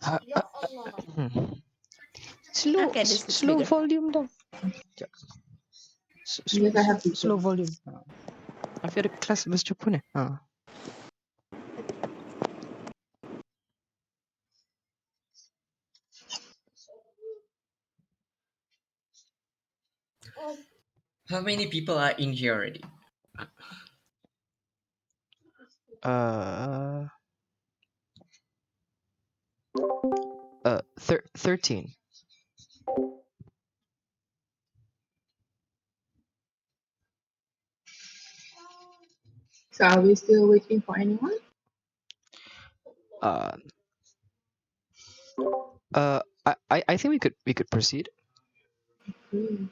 Hmm. Slow, Okay, this looks slow bigger. volume dong. Sekejap. Slow, Yes, I have bigger. slow volume. Tapi ada kelas bahasa Jepun How many people are in here already? Uh, 13. So are we still waiting for anyone? Uh, I think we could proceed. Okay.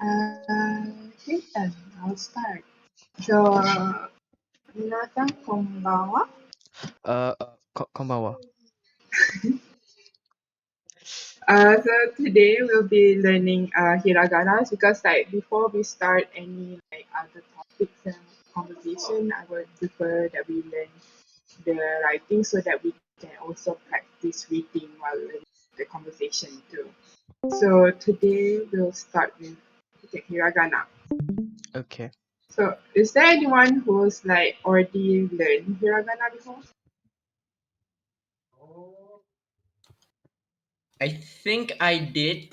Okay then, I'll start. So, 皆さんこんばんは。Konbanwa. So today we'll be learning hiragana because like before we start any like other topics and conversation, I would prefer that we learn the writing so that we can also practice reading while learning the conversation too. So today we'll start with hiragana. Okay. So is there anyone who's like already learned hiragana before? I think I did.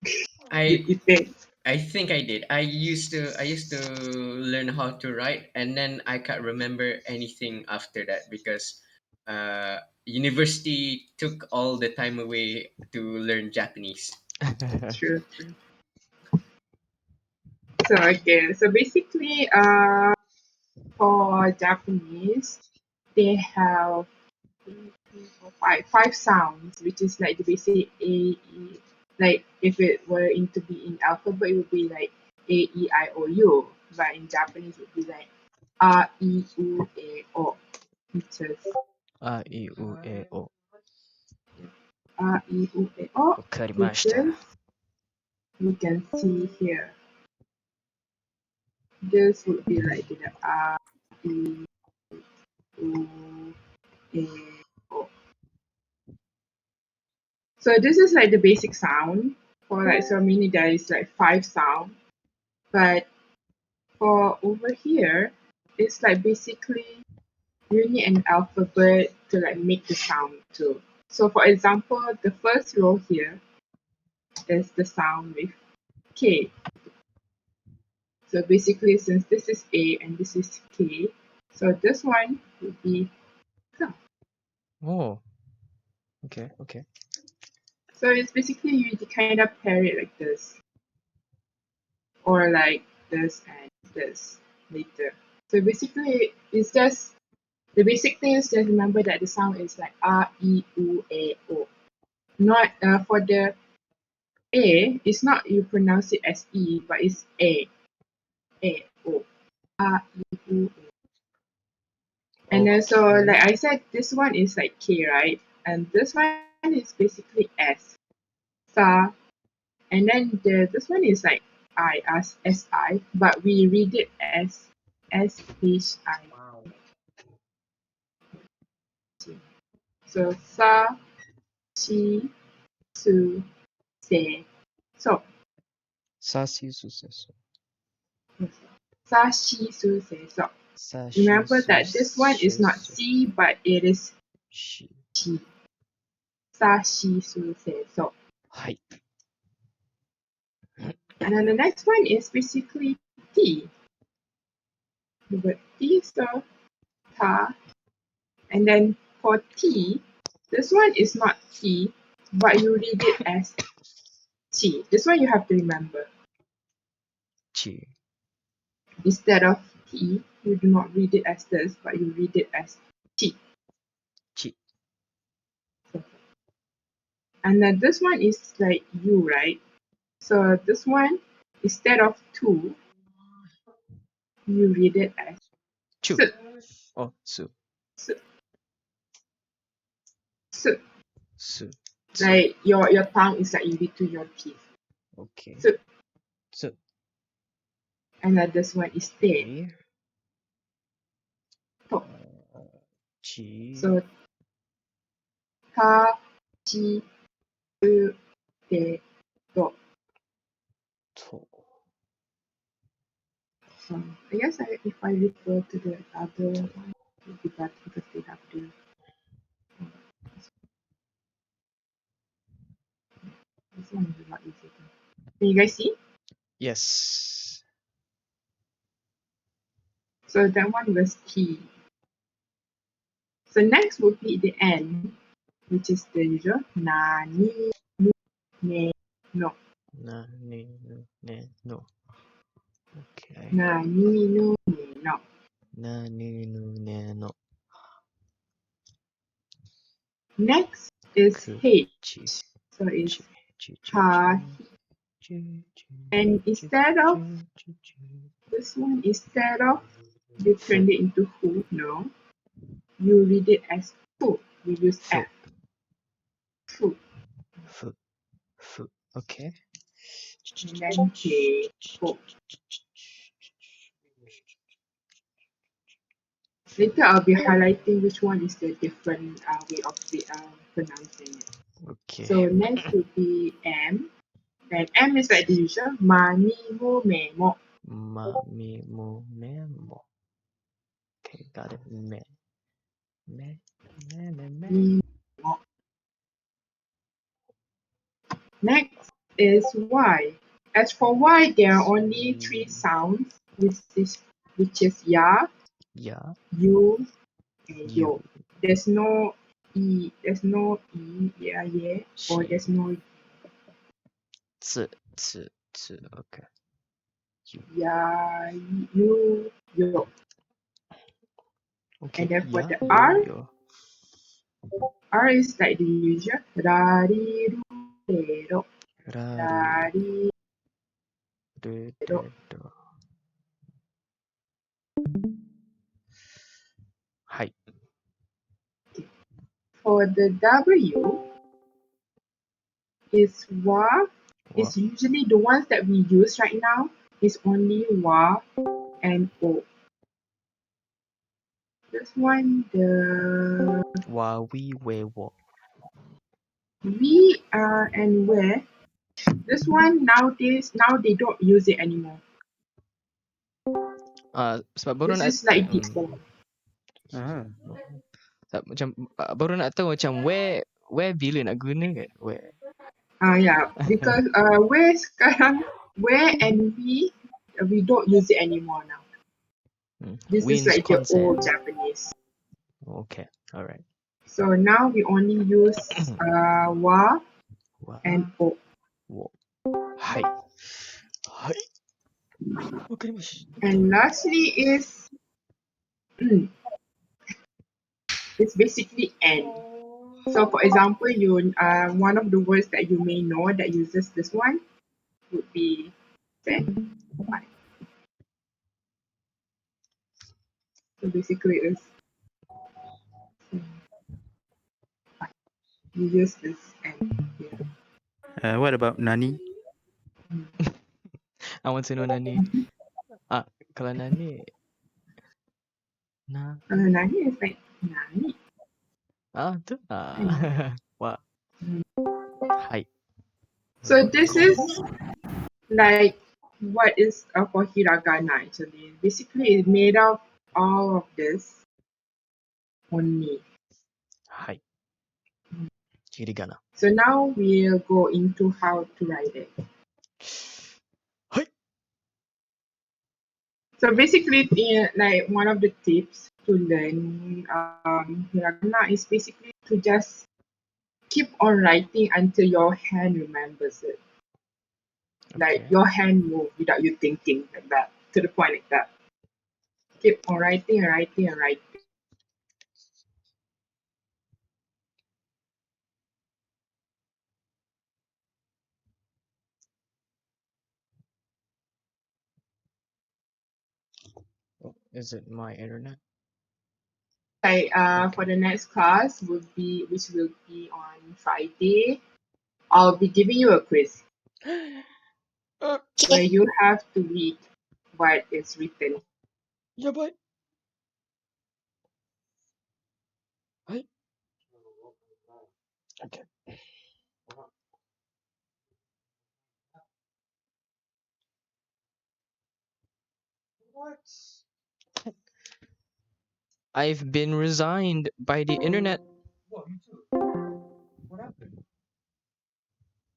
You, I you think? I think I did. I used to learn how to write, and then I can't remember anything after that because university took all the time away to learn Japanese. True, true. So okay, so basically for Japanese, they have five sounds, which is like the basic A, E. Like if it were in to be in alphabet, it would be like A, E, I, O, U. But in Japanese, it would be like A, I, U, E, O. Which is A, I, U, E, O. A, I, U, E, O. Which Wakarimashita. is you can see here. This would be like the A, I, U, E, O. So this is like the basic sound. For like so many there is like five sound. But for over here, it's like basically you need an alphabet to like make the sound too. So for example, the first row here is the sound with K. So basically since this is A and this is K, so this one would be K. Oh. Okay. So it's basically you kind of pair it like this. Or like this and this later. So basically it's just the basic thing is just remember that the sound is like R, E, U, A, O. Not for the A, it's not you pronounce it as E, but it's A, O, R, E, U, A. And then so Okay. like I said, this one is like K, right? And this one is basically S, Sa, and then this one is like I as S I, but we read it as S H I. So Sa, Shi, Su, Se, So. Sashi suseso. Sa, Shi, Su, Se, So. Sashi Remember that this one is not suseso. Si, but it is Shi. Shi. Sa, Shi, Su, Se, So. Hai. And then the next one is basically T. The word T, so Ta. And then for T, this one is not T, but you read it as T. This one you have to remember. Chi. Instead of T, you do not read it as this, but you read it as T. Chi. And then this one is like U, right? So this one, instead of two, you read it as Chu. S. Oh, su. S. S. Su. Like your tongue is like in between your teeth. Okay. S. Su. And then this one is Te. Okay. To. Chi. So Ta, chi, u, te, to. To. I guess if I refer to the other one, it would be better because they have the. This one is a lot easier. Can you guys see? Yes. So that one was T. So next would be the N, which is the usual na, ni, nu, ne, no. Na, ni, nu, ne, no. Okay. Na, ni, nu, ne, no. Na, ni, nu, ne, no. Next is Ku, H. chi, So it's chi, chi, chi, ha, chi, chi, chi, and chi, instead of chi, chi, chi. this one, instead of you Fu, turned it into who, no, you read it as fu. You use fu, F. Fu. fu, fu. Okay. And then he, ho. Later I'll be highlighting which one is the different way of the pronouncing it. Okay. So next would be M. And M is like the usual. Ma, ni, mo, me, mo. Ma, mi, mo, me, mo. Okay, got it. Me, me, me. Ni, mo. Next is Y. As for Y, there are only three sounds, which is ya, Ya, you, and you, yo. There's no yeah, yeah, or she, there's no zi, zi, zi. Okay. You. ya, you, yo. Okay. And then for Ya, the yo, yo. R is like the usual. Ra, ri, ru, re, ro. Ra, Ra, ri, de, ro. do. Hai. For the W, is wa. Wa, It's usually the ones that we use right now is only wa and o. This one, the wa, we, we, wo. we and where. This one nowadays, now they don't use it anymore. Sebab baru This nak is like the old. sebab macam baru nak tahu macam where bila nak guna kan? Where? Yeah, because where sekarang, where and we don't use it anymore now. This is like the Wisconsin. old Japanese. Okay, alright. So now we only use wa Wa, and o. wo. Hai. Hai. Okay, mas. And lastly is it's basically N. So for example, you one of the words that you may know that uses this one would be sen. So basically it's you use this N here. What about Nani? I want to know Nani. Kalau Nani. Nani is like Nani. Tu. Wa. Hai. So this is like what is for hiragana actually. Basically, it's made of all of this only. Hai. Hiragana. So now we'll go into how to write it. Hai. So basically, like one of the tips to learn hiragana is basically to just keep on writing until your hand remembers it. Like Okay. your hand move without you thinking like that, to the point like that. Keep on writing and writing and writing. Is it my internet? Like for Okay. the next class which will be on Friday, I'll be giving you a quiz where you have to read what is written. Yeah, but. Hai. Okay. I've been resigned by the internet.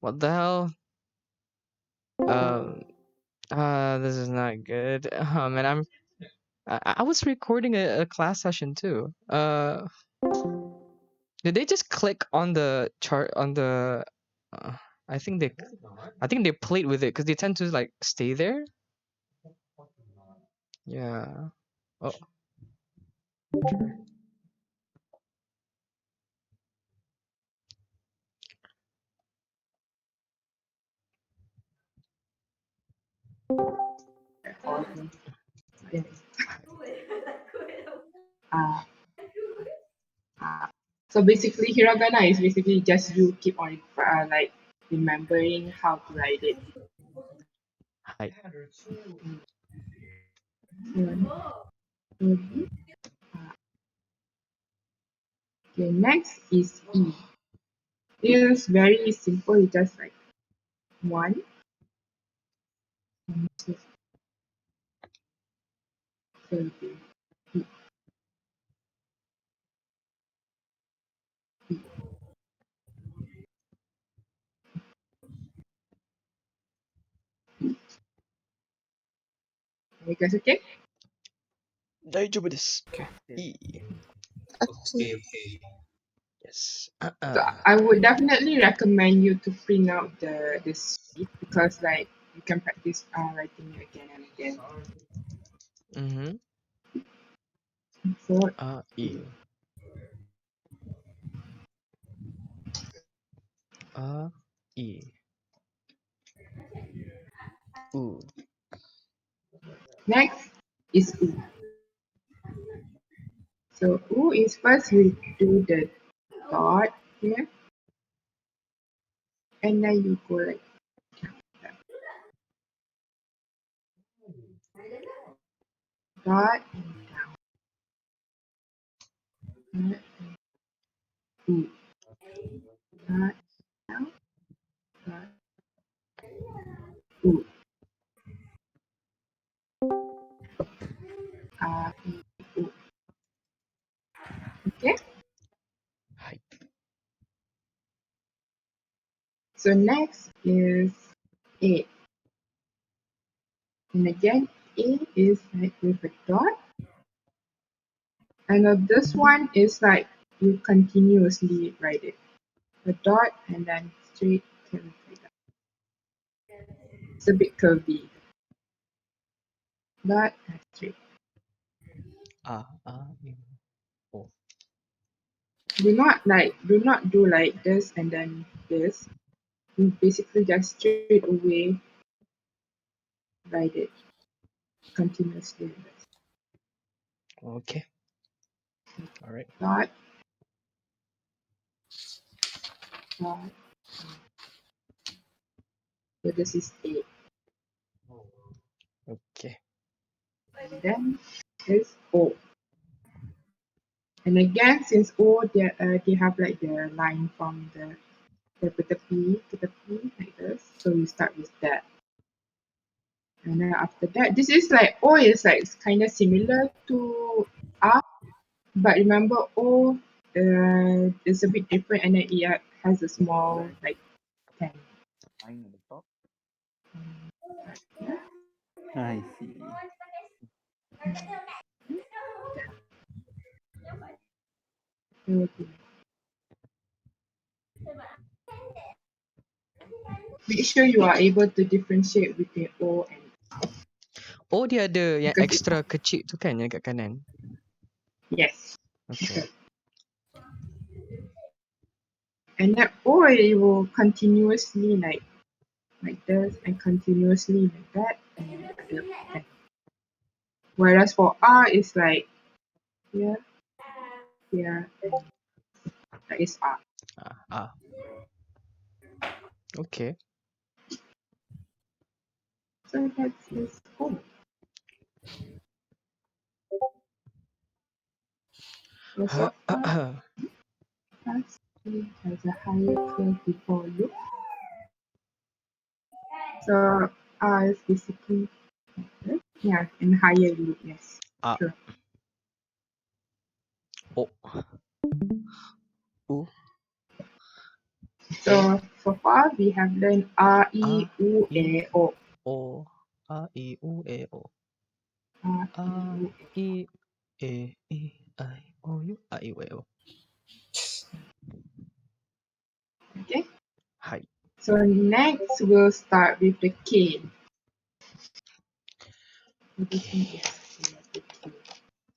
What the hell? Um. This is not good. And I was recording a class session too. Did they just click on the chart on the? Uh, I think they, I think they played with it because they tend to like stay there. Yeah. Oh. Uh, so basically, hiragana is basically just you keep on like remembering how to write it. Hi. Mhm. Okay, next is E. It is very simple. It's just like one, two, three. E, E. Are you guys okay? 大丈夫です。 Okay. E. Okay. Yes. So I would definitely recommend you to print out the sheet because like you can practice writing it again and again. Mm-hmm. So E. E. Ooh. next is U. So U is first you do the dot here and then you go like that. Dot and down. Dot and U. Dot down. Dot U. E, U. Okay. Hi. So next is A. And again, A is like with a dot. And this one is like you continuously write it. A dot and then straight to like that. It's a bit curvy. Dot and straight. E. Oh. Do not do like this and then this. You basically just straight away write it continuously. Okay. All right. Dot, dot. So this is A. Okay. And then is O. And again, since O, they have like the line from the P to the P like this. So you start with that. And then after that, this is like O is like kind of similar to R, but remember O is a bit different and then it has a small like pen. Yeah. I see. Okay. Make sure you are able to differentiate between O and Oh, dia ada yang because extra kecil tu kan yang kat kanan. yes. Okay. And then O it will continuously like this and continuously like that and then ada pen. Whereas for R it's like here, here, and that is R. Ah. Okay. So that's his O. So far, that's It has a higher curve before loop. So is basically yeah, in higher loop, yes. Ah. Sure. O. U. So so far we have learned R, E, U, I, E, O. O. A, I, U, E, O. R, A, E, U, E. I, I, O, U. A, I, U, E, O. Okay. Hi. So next we'll start with the K. Okay. Yes, we have the K.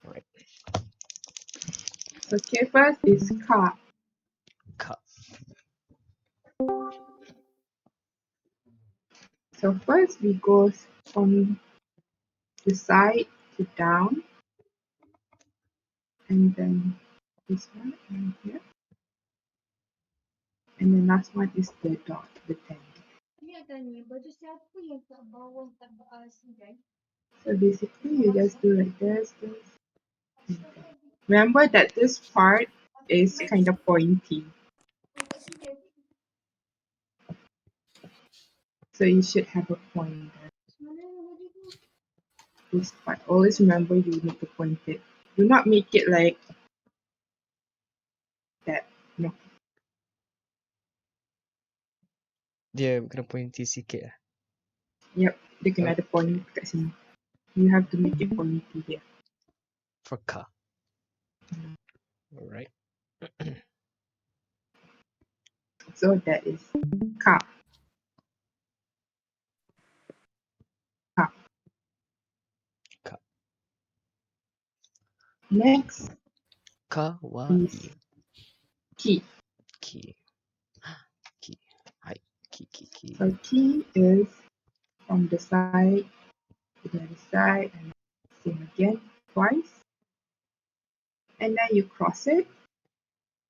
Right. So K first is Ka. Ka. So first we go from the side to down, and then this one and here, and the last one is the dot, the 10. So basically you just do like this. And then. Remember that this part is kind of pointy. So you should have a pointer. This part. Always remember you need to point it. Do not make it like that. No. Dia kena pointy sikit lah. Yep. Dia kena ada point kat sini. You have to make it pointy here. For ka. Alright. So that is Ka. Ka. Ka. Next Kawaii. is Ki. Ki. Ki. Hi. Ki. So Ki is from the side to the other side and same again twice. And then you cross it,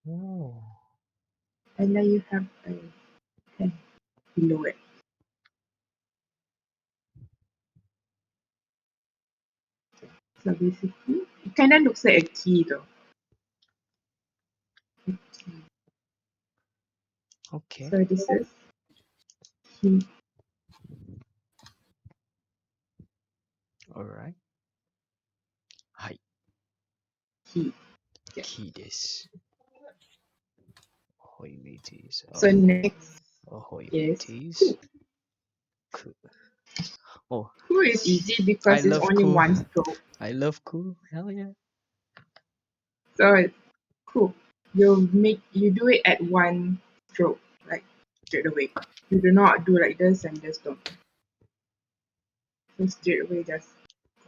Oh. and then you have a pen below it. So basically, it kind of looks like a key though. Okay. So this is key. Alright. Hi. Key. Ki desu. Ahoy mateys. So next Ahoy is mateys. Ku. Oh, Ku is easy I because it's love only ku. one stroke. I love ku. Hell yeah. So it's Ku. You do it at one stroke, like straight away. You do not do like this and just don't. So straight away just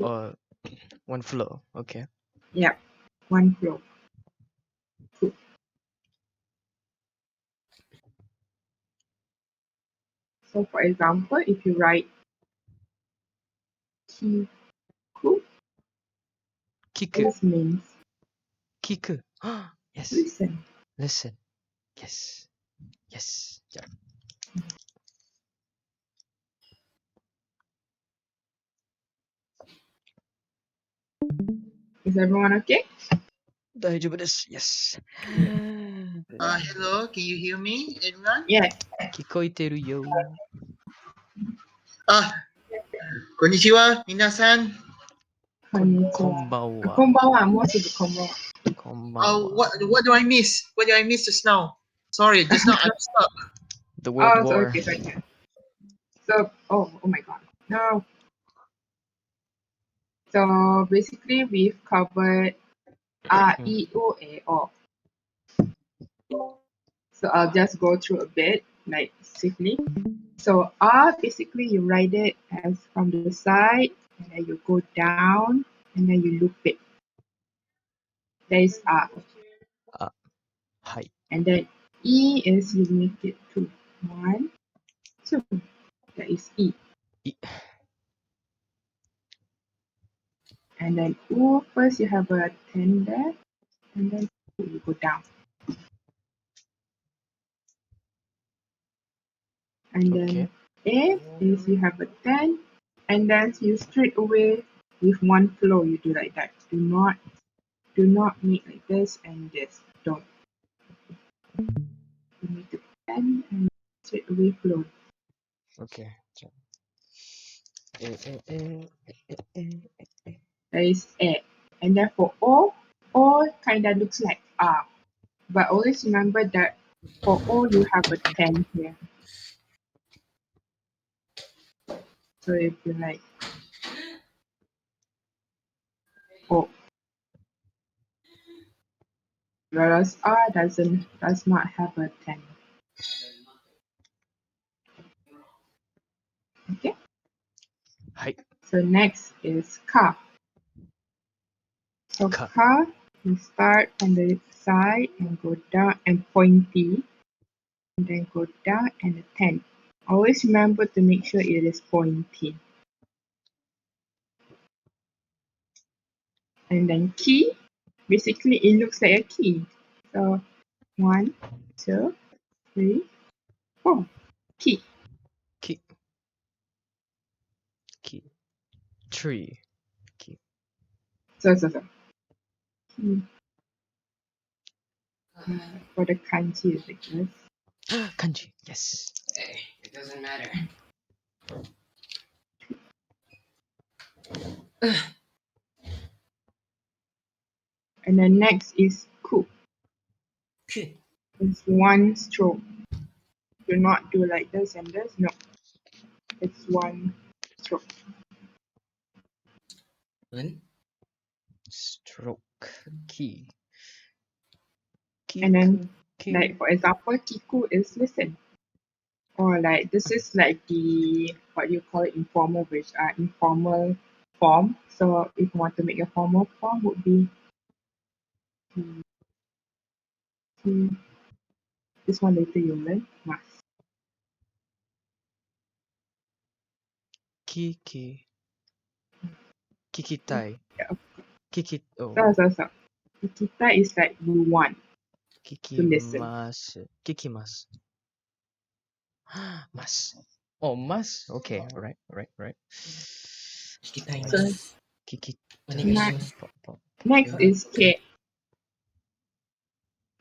Or one flow. Okay. yeah, one flow. Ku. So for example, if you write Ki Ku, Kiku. this means Kiku. Yes. listen. Listen. Yes. Yes. Yeah. Is everyone okay? 大丈夫です。Yes. Hello, can you hear me, everyone? Yes. 聞こえてるよ。Konnichiwa, minasan. こんにちこは。んばんは。こんばんは。もうすぐこんばんは。こんばんは。 What do I miss? What did I miss just now? Sorry, just now I'm stuck. The World Oh, so War. okay, so okay. So, oh my god. No. So basically, we've covered R, E, O, A, O. So I'll just go through a bit, like swiftly. So R, basically, you write it as from the side, and then you go down, and then you loop it. That is R. はい。 And then E is you make it to 1, 2. That is E. い And then U, first you have a 10 there, and then you go down. And Okay. then A is you have a 10, and then you straight away with one flow you do like that. Do not make like this and this. Don't. You need to pen and straight away flow. Okay. Eh. There is A. And then for O kinda looks like R. But always remember that for O you have a 10 here. So if you like O, whereas R does not have a 10. Okay. Hi. So next is car. So Ka. car, you start on the side and go down and pointy, and then go down and a 10. Always remember to make sure it is pointy. And then key, basically it looks like a key. So 1, 2, 3, 4. Key. Ki. Ki. Tree. Ki. So. Key. For the kanji is like this. Kanji. Yes. Hey, it doesn't matter. And then next is ku. It's one stroke. Do not do like this and this. No. It's one stroke. One. Stroke. Ki. Ki. And then Ki. like for example, kiku is listen. Or like this is like the what you call it informal informal form. So if you want to make a formal form would be this one later you'll learn. Must. Kiki. Kikitai. Yeah. Kiki. Oh. So. Kita is like you want to listen. Kikimasu. Kikimasu. Mas. Oh, mas. Okay. Right. Kikitaimasu. Kiki. Onegaishimasu. Next is K.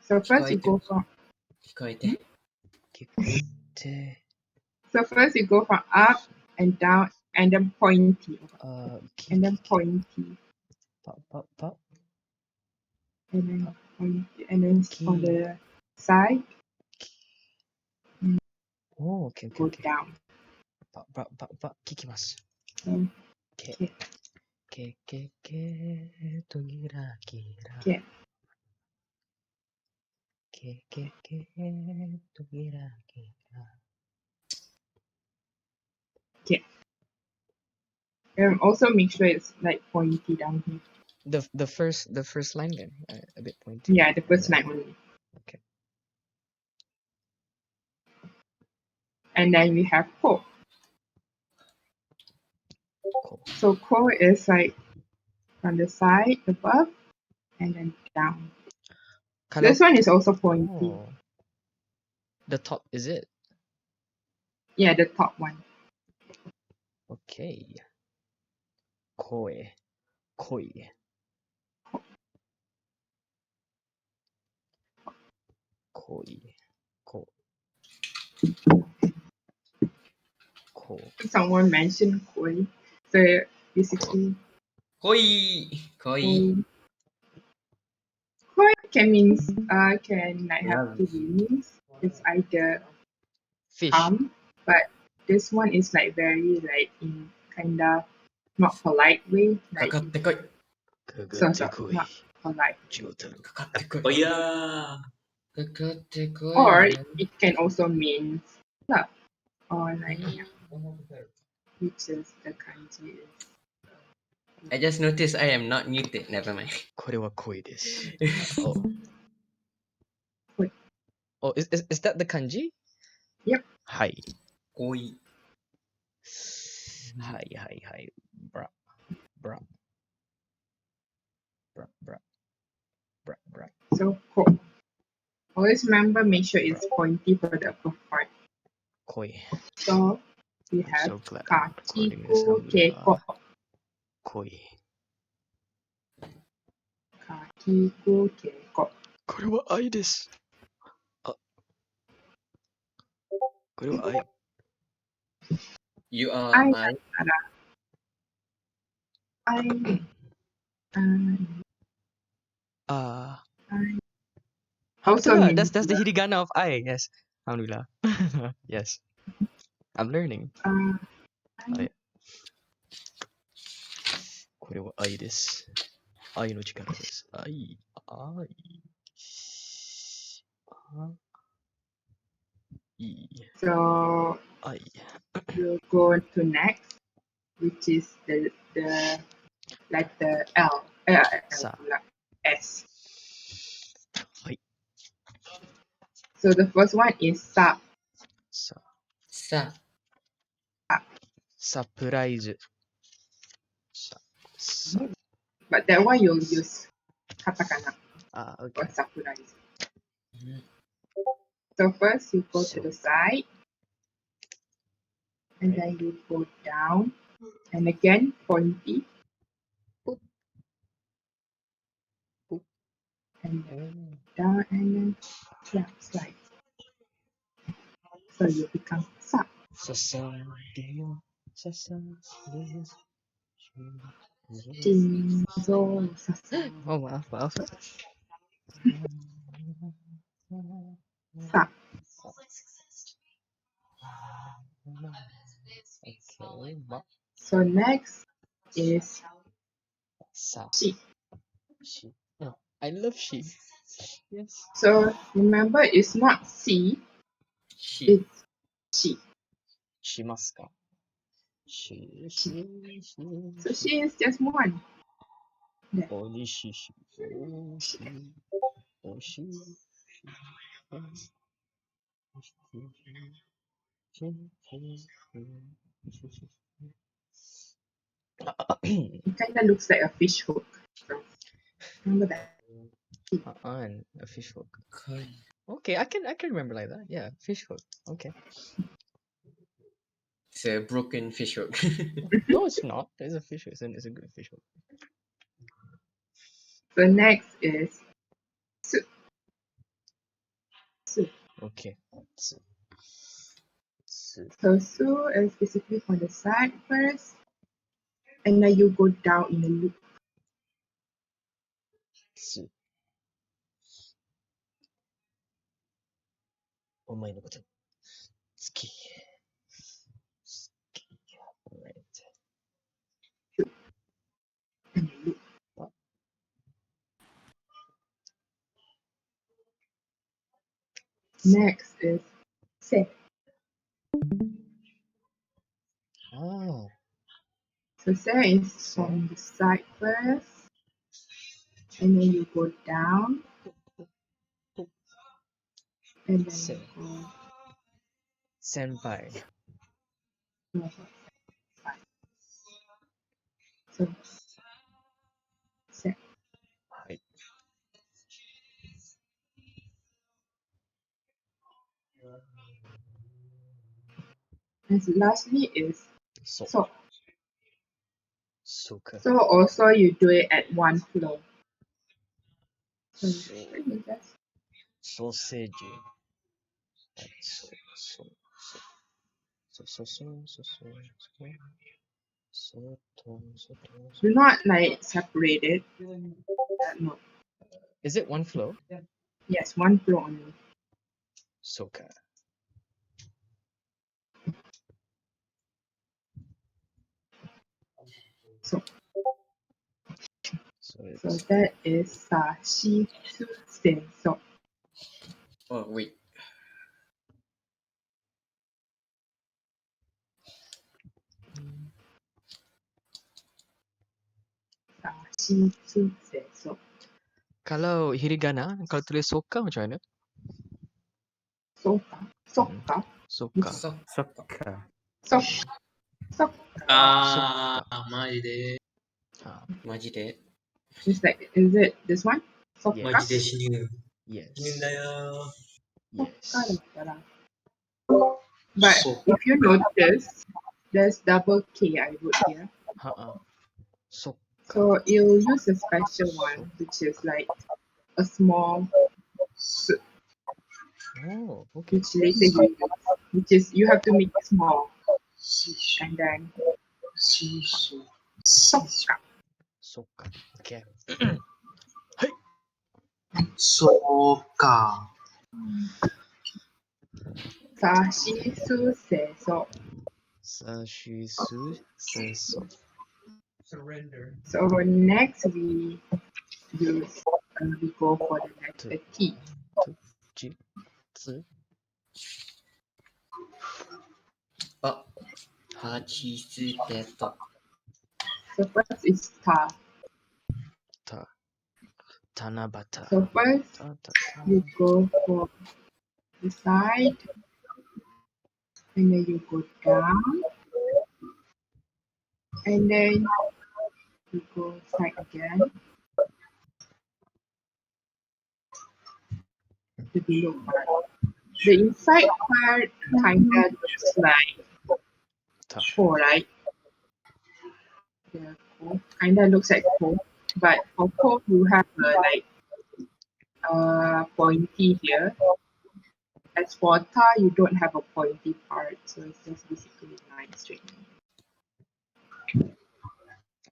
So first you Kikoete. go from Kikoete. Kikoite. so first you go from up and down and then pointy. And then pointy. Pop. And then pointy. And then on Ki. the side Oh, okay. go down. Kikimasu. So, Ke. K. Ke. Togira. Kira. K. Ke. Togira. Kira. K. And also make sure it's like pointy down here. The first line then a bit pointy. Yeah, the first line only. Okay. And then we have ko. Cool. So ko is like from the side above and then down. Kalau, This one is also pointy. oh, the top is it? Yeah, the top one. Okay. Koi. Ko. Someone mentioned koi. So basically Koi. koi can like have two meanings. It's either Fish. calm, but this one is like very like in kinda not polite way. Like Kakattekoi. not polite. Kakattekoi. Oh yeah. Kakattekoi. Or it can also mean love. Or like which is the kanji is. I just noticed I am not muted. Never mind. これは恋です. Oh. Koi. Oh, is that the kanji? Yep. Hi. Koi. Hi. Bra. So ko. Always remember make sure it's pointy for the upper part. Koi. So we I'm have so glad I'm recording this. kakiku keiko. Koi. Kakiku keiko. これは愛です.これはI. You are I. I. I. Ah. I. Ah, Also betul lah. means That's the hiragana of I. Yes. Alhamdulillah. Yes. I'm learning. I. これは愛です。愛の力です。愛。愛。愛。 So 愛。 we'll go to next, which is the letter L. Sa. Pula, S. はい。 So the first one is sa. さ、 Sa. サプライズ。さ、さ。 But that one you'll use katakana Ah, or okay. surprise. Mhm. So first you go to So. the side, and Right. then you go down, and again pointy, Boop. Boop. and then Oh. down, and then slide. So you become sa. ささげよ。ささげよ。 Shinzo sasa. Oh, maaf, maaf. Sa. Okay, ma. So next is Sa. she. She. Oh, I love she. Yes. So remember, it's not C, She. it's she. しますか she. So she is just one. おにしし。おし。おし。It kind of looks like a fish hook. So remember that. And a fish hook. Kai. Okay, I can remember like that. Yeah, fish hook. Okay. It's a broken fish hook. No, it's not. It's a fish hook. It's a good fish hook. So next is su. Su. Okay. Tsu. Tsu. So su is basically on the side first, and then you go down in a loop. Tsu. お前のこと好き。好き。Right. And a loop. Next is se. Ah. So se is Se. from the side first, and then you go down, and then Se. you go Senpai. so se. はい。And lastly is そう。 so. そうか。 So also you do it at one flow. So So. you just ソーセージ。そうそうそうそうそうそうそうそうそうそう。 do not like separate it. No. Is it one flow? Yes, one flow only. そうか。 So So so it's that is sa shi su se. So Oh, wait. sa shi su se. So kalau hiragana, kalau tulis soka macam mana? soka. Soka. Soka. Sokka. Soka. Soka. Ah, maji Ah, Majide. It's like, is it this one? Soka. Yes. マジで死ぬ。 yes. 死ぬんだよ。 Yes. Soka da But So- if you notice, there's double K I wrote here. So, So you'll use a special one, which is like a small s, oh, okay. which later you use. which is you have to make it small, and then sokka. Soka. Okay. Soka. Sashisu seso. Sashisu senso. Surrender. So next we use we go for the letter T. Ji. Tsu. Oh. Hachisu teto. So first is ta. Ta. Tanabata. So first Ta ta ta. you go for the side, and then you go down, and then you go side again. The below part. The inside part kinda looks like Ta. four, right? The ko kinda looks like ko, but for ko you have like pointy here. As for ta, you don't have a pointy part, so it's just basically line straight.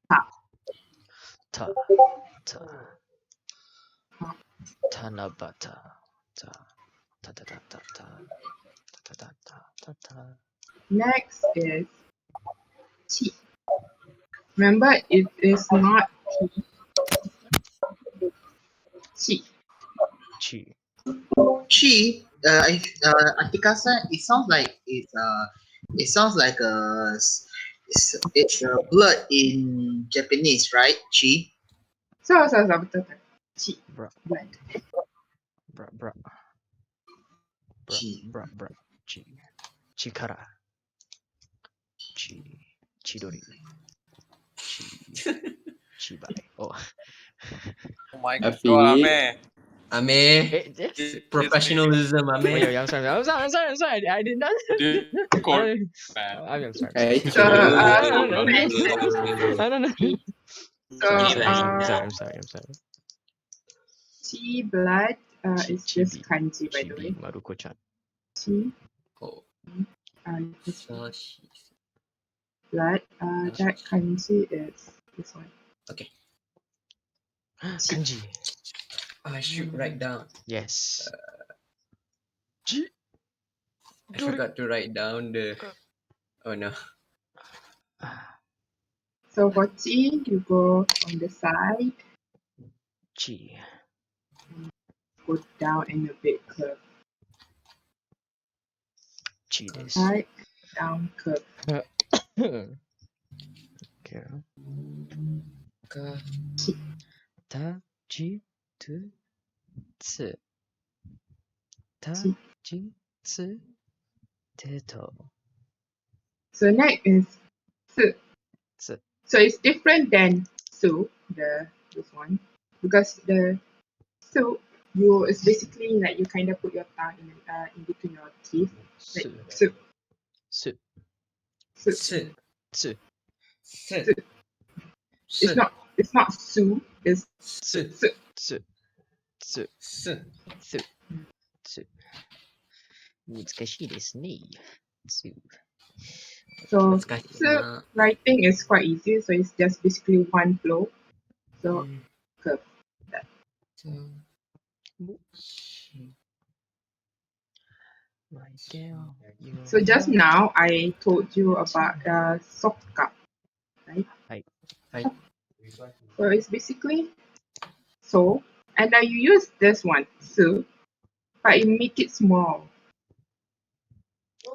Ta. Ta. Ta. Ta. Tanabata. Ta. Ta ta ta ta ta. Ta ta ta ta ta. Next is chi. Remember, it is not t, chi. Chi. Chi. Atikasa. It sounds like it's blood in Japanese, right? Chi. So, betul. Chi. Bra. Blood. Bra. Bra. Bra. Chi. Bra. Bra. Chi. Chikara. Chi. Chidori. Chi. Chibai. Oh. Oh my Afi. god, Ame. Ame. This Professionalism, Oh, Ame. yeah, I'm sorry. I'm sorry. I did not. Discord, man. I'm sorry. Ay, So, true. I don't know. so, I'm sorry. chi blood is just kanji, by the way. Chibi Maruko-chan. Chi Oh. is Sashi. blood. That kanji is this one. Okay. Kanji. I should write down. Yes. I forgot to write down the. Oh no. So for chi, you go on the side, Chi. go down and a bit curve. Chi this. Side, down, curve. Okay. Ka. Ta, chi, tu, tsu. Ta, Chi. chi, tsu, teto. So next is su. Tsu. So it's different than su, this one, because the su you is basically like you kind of put your tongue in between your teeth, like Su. su, Su. su. S. Tsu. S. It's not su, it's Tsu. su. Tsu. Tsu. S. Tsu. Tsu. 難しいですね。Tsu. So 難しい su な。 writing is quite easy, so it's just basically one flow. So curve. So just now I told you about sokka, right? Right. So it's basically so, and now you use this one su, but you make it small.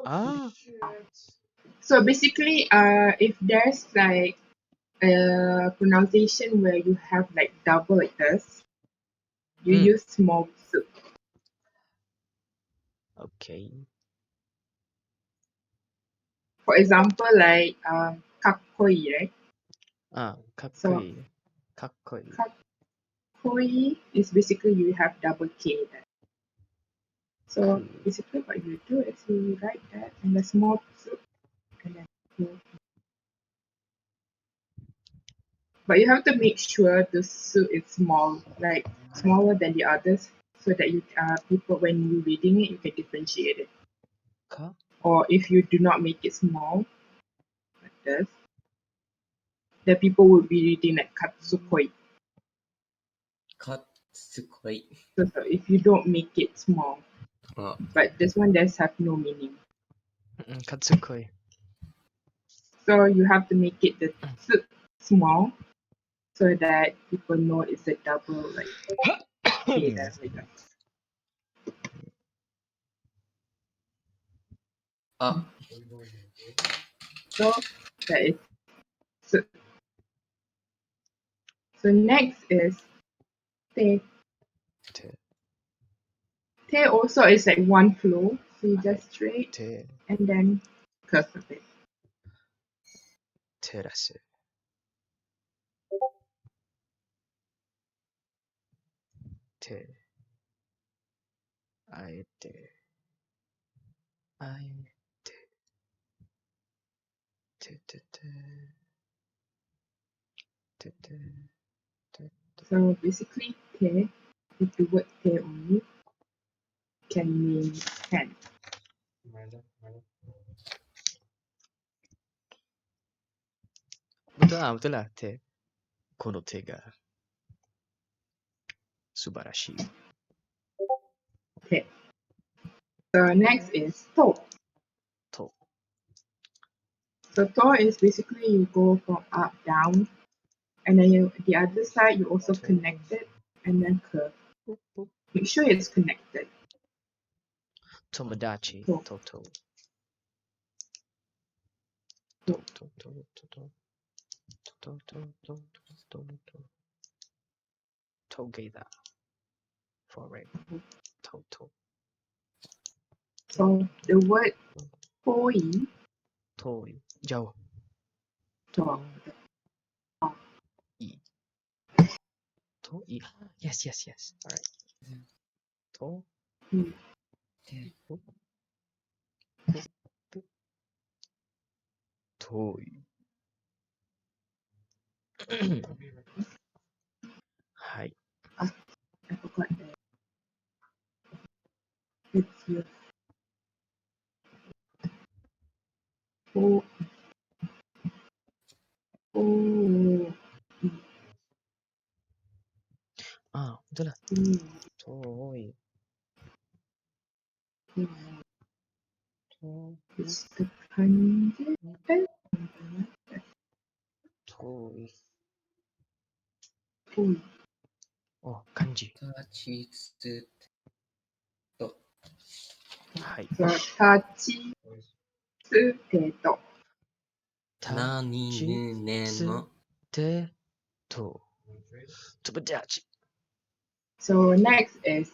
Ah. So basically, if there's like a pronunciation where you have like double like this, you use small su. Okay. For example, like kakkoi, right? Ah, かっこいい。かっこいい。 Kakkoi is basically you have double K there. So basically what you do is you write that in a small su, and then you. But you have to make sure the su is small, like smaller than the others, so that you people when you reading it you can differentiate it. か or if you do not make it small, like this, the people will be reading like katsukoi. Katsukoi. So if you don't make it small, Oh, but this one does have no meaning. Katsukoi. So you have to make it the tsu small so that people know it's a double like K there, like that. ah, So that is tsu. So next is te. Te. Te also is like one flow. So you just straight Te. and then curve a bit. Terasu. Te. Aete. Aete. Te te te. Te te. Te. So basically te with the word te only can mean 10. Betul lah te. Kono te ga subarashi. Te. So next is to. To. So to is basically you go from up down and then the other side you also connect it and then curve. Boop, boop. Make sure it's connected. Tomodachi. To. To. To. To. To. To. To. To. To. To. To. To. Together. Forever. To. To. So the word toi, Toi. Jauh. to, I. To. I. Yes. Yes. Yes. Alright. To. Hmm. Boop. Boop. Boop. Toi. Hi. I forgot that. It's your oh, oh, Ah, betul lah. oh, Toi. oh. To. It's the kanji. Toi. Oh, Oh, kanji. tachitsu. To. Hai. so tachi tsu te to. Nani Tachi. nu ne Tsu. mo. Te. To. Tomodachi. So next is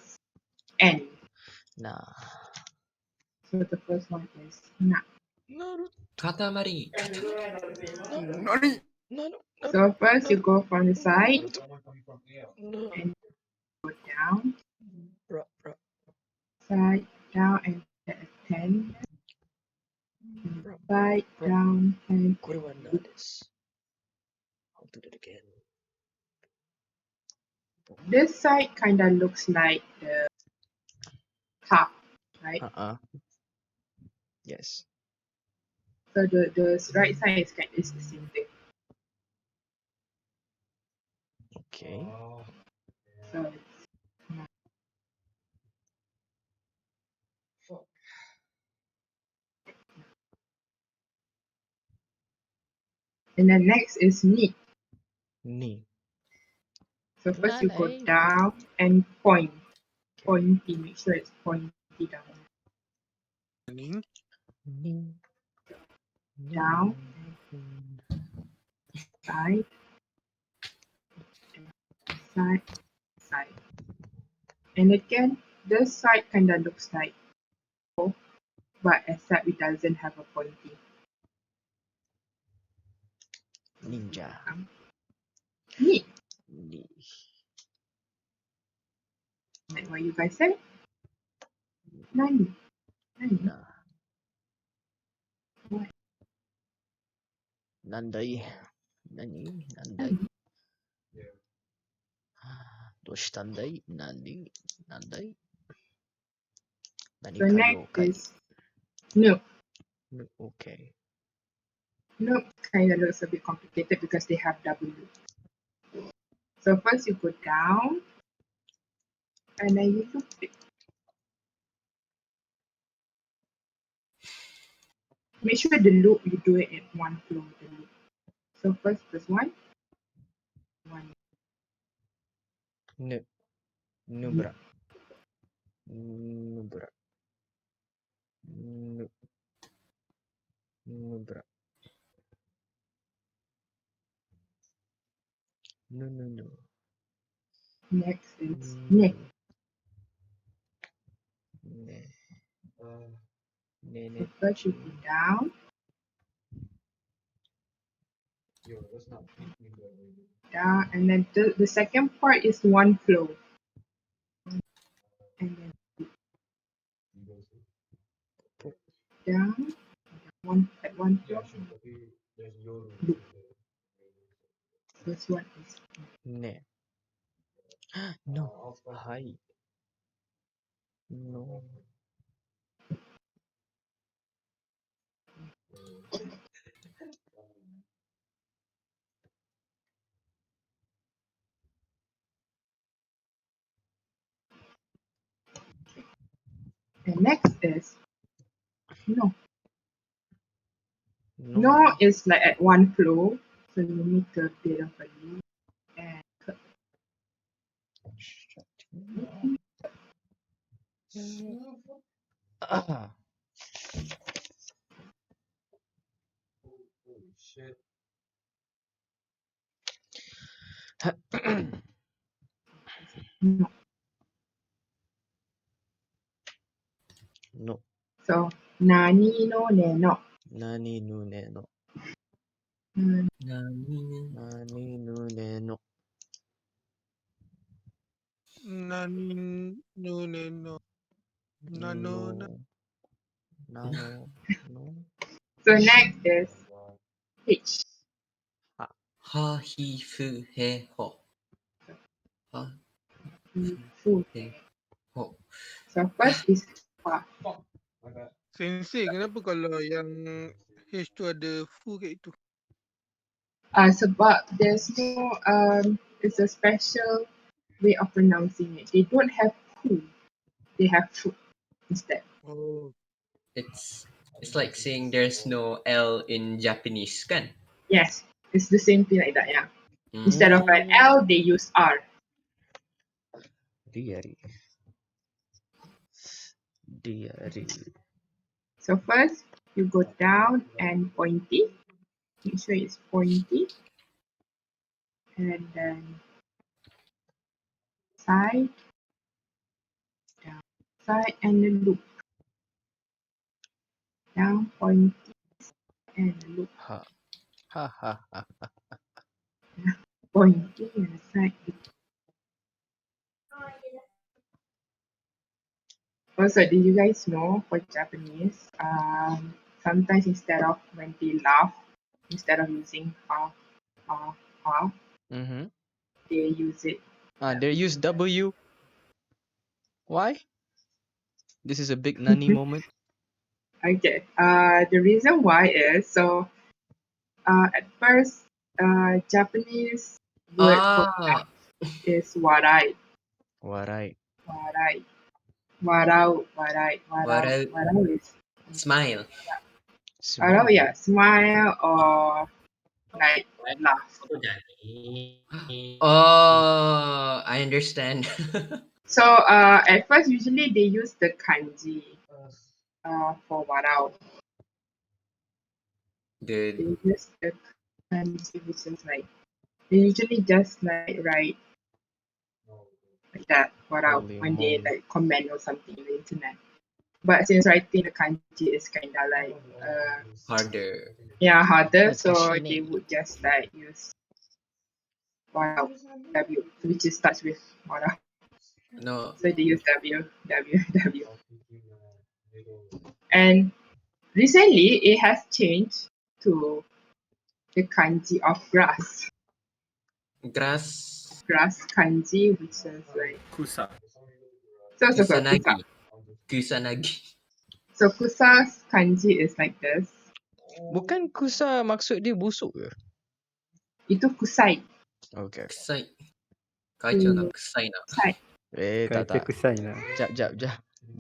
N. Nah. So the first one is na. Katamari. Nani? So first you go from the side No. and go down, Bro. side, down, and get a 10. Bro. Side, Bro. down, 10. Korewa na desu. I'll do that again. This side kind of looks like the top, right? Yes. So the right side is the same thing. Okay. So it's and then next is ni. Ni. So first you go Nanay. down and point. Pointy, make sure it's pointy down. Nani? Ni. Down, side, side, side. And again, this side kind of looks like O, but except it doesn't have a pointy. Ninja. Ni, Ni. like what you guys said. Nani. Nani. Na. What? Nandai. Nani. Nandai. Nani. Doshitandai. Nani. Nandai. Nani So ka next yokai. is no. Okay. Nope, kind of looks a bit complicated because they have W. So first you go down, and then you loop it. Make sure the loop you do it in one flow. The loop. So first this one. Nubra. Nubra. Nubra. No. Next is ne. So first you go down, and then the second part is one flow. And then down, one flow. Loop. This one is Ne. No. Hi. No. and next is no. No. No is like at one flow, so you need a bit of a loop and Ah. no. No. So nani no ne no. Nani no ne no. Nani? Nani no ne no. Nani no ne no. Nano na. Nano. No. So next is H. Ha he fu he ho. Ha Fu. he ho. So first is fa. Sensei, kenapa kalau yang H tu ada fu kat itu? Sebab there's no it's a special way of pronouncing it. They don't have fu. They have fu instead. Oh, It's like saying there's no L in Japanese, kan? Yes, it's the same thing like that, yeah. Instead of an L, they use R. Diary. So first, you go down and pointy. Make sure it's pointy. And then side, down, side, and then loop. Down, pointy, and loop. Ha. Pointy and side, loop. Also, did you guys know for Japanese, sometimes instead of when they laugh, instead of using ha, Mm-hmm. they use it. They use W. Why? This is a big Nani moment. Okay. The reason why is so. At first, Japanese word for Ah, is warai, Warai. warai, warau, warai, warau, Warau. warau is smile. warau, Smile. yeah, smile or like laugh. Oh, I understand. So at first, usually they use the kanji for warau. They The use the kanji, which is like they usually just like write like that warau Holy when they moly. like comment or something on the internet. But since writing the kanji is kind of like harder. yeah harder, That's so Kashine. they would just like use warau W, which is starts with warau. No, So they use W. And recently it has changed to the kanji of grass. grass. Grass kanji, which is like Kusa. so. Kusanagi. Kusanagi. So Kusa's kanji is like this. Bukan kusa maksud dia busuk ke? Itu kusai. Okay. Kesai. Kacau lah. Hmm. Kesai nak. Kusai. Tak. Kusai lah. Jap.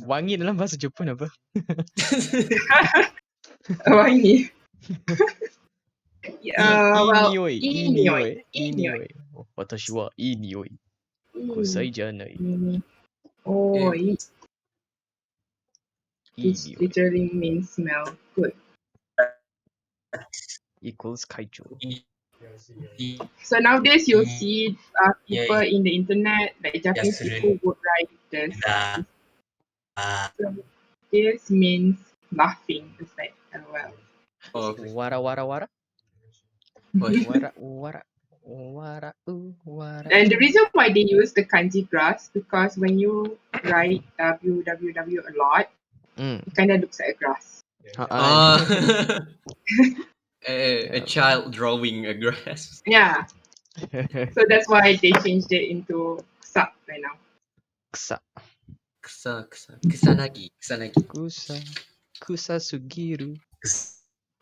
Wangi dalam bahasa Jepun apa? Wangi. Well, Inioi. Inioi. Watashi wa inioi. Mm. Kusai janai. Oh, Eh. which Inioi literally means smell good. equals kaijo. So nowadays you'll Mm. see people Yeah. in the internet, like Japanese Yes, people would write this. So this means laughing. It's like LOL. Oh, Wara. oh, Wara. And the reason why they use the kanji grass because when you write www a lot, it kind of looks like a grass. a child drawing a grass. Yeah. So that's why they changed it into kusa right now. Kusanagi. Kusa sugiru.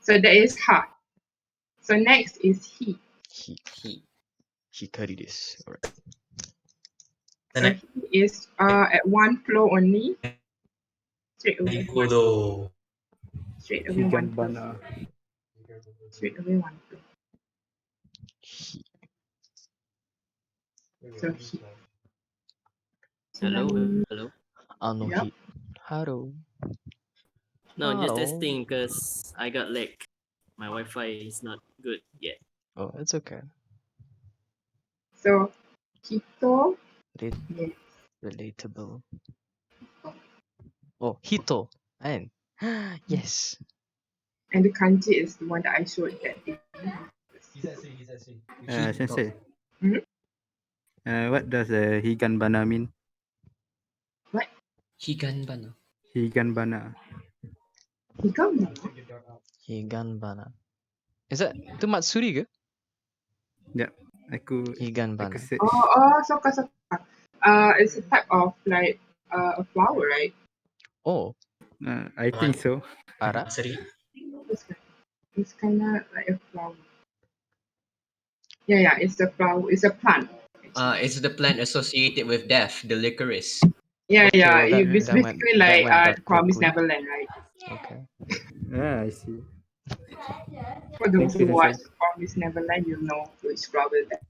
So that is ha. So next is he. Hikari desu. Alright. So he is at one flow only. Straight away one flow. Straight away one flow. Straight away one flow. So he. Hello. Yep. Hello. No, just Hello. testing because I got lag. My Wi-Fi is not good yet. Oh, it's okay. So Hito. Re- Yes. relatable. Oh, Hito. And yes. And the kanji is the one that I showed that day. Sensei. Mhm. What does Higanbana mean? Higanbana. Higanbana. Higanbana. Is that itu Matsuri ke? Yep. Aku Higanbana. search. Soka. It's a type of like a flower, right? Oh, I think so. Ara. It's kind of like a flower. Yeah, it's a flower. It's a plant. It's the plant associated with death, the licorice. Yeah, Okay, well, that- it's that went- basically that like went dark Promised quickly. Neverland, right? Okay. I see. For those Thank you, who watch Sensei. Promised Neverland, you know which flower that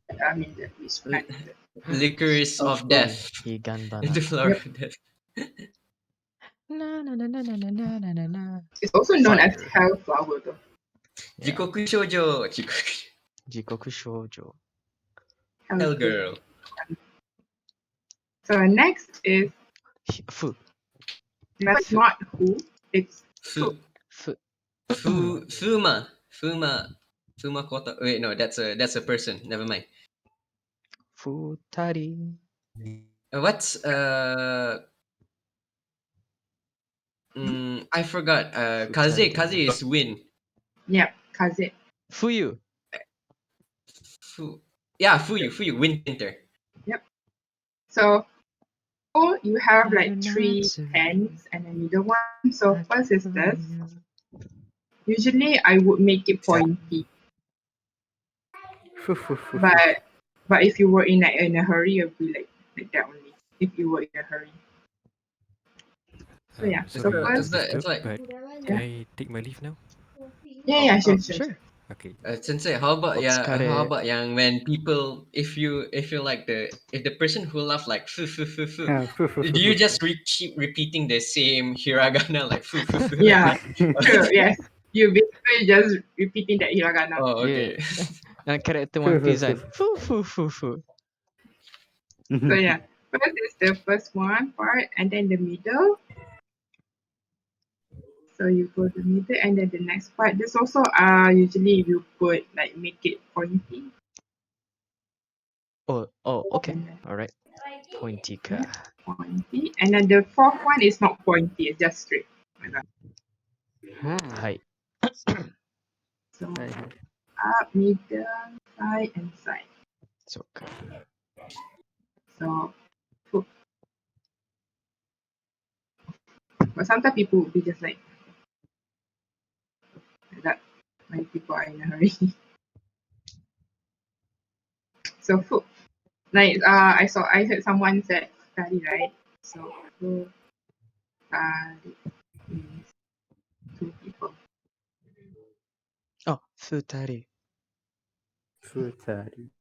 which plant is it. Licorice of Okay. death. Higanbana. The flower Yep. of death. Na. It's also known as Fire. hell flower, though. Yeah. Jikoku shoujo. Jikoku shoujo. Hell girl. So next is Fu. that's not who. It's Fu. Fu. Fuma Kota. Wait, no, that's a person. Never mind. Futari. What's I forgot. Kaze is wind. yep, kaze. Fuyu. Fuyu, winter. So you have like three ends and a middle one. So first is this. Usually I would make it pointy, but if you were in a hurry, it would be like that only. If you were in a hurry. So yeah. So Sorry, first, it's like- but can I take my leave now? yeah, sure. Okay. Sensei, how about Otskare. yang when people if the person who laugh like fu, do you just keep repeating the same hiragana like fu? Yeah, true. Yes, you basically just repeating that hiragana. Oh, okay. Dan karakter One Piece kan. Fu. So yeah, first is the first one part, and then the middle. So you go the middle, and then the next part. This also usually you put like make it pointy. Oh, okay. And then Alright. Pointy ka. pointy, and then the fourth one is not pointy; it's just straight. Like that. Hai. So up, middle, side, and side. So ka. So sometimes people would be just like that, like people are in a hurry. So food, like I heard someone said curry, right? So food means two people. Oh, futari. 二人。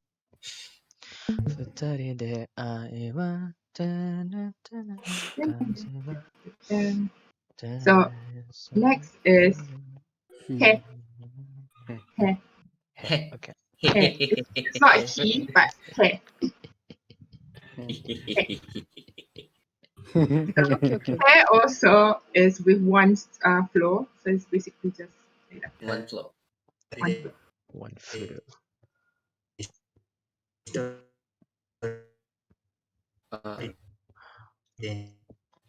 二人で愛はたなたな風は And たな so next is ひ he. へ He. Hey, okay. He. It's not he, but he. Okay, okay. He also is with one floor, so it's basically just like that, One floor. one floor. One furu.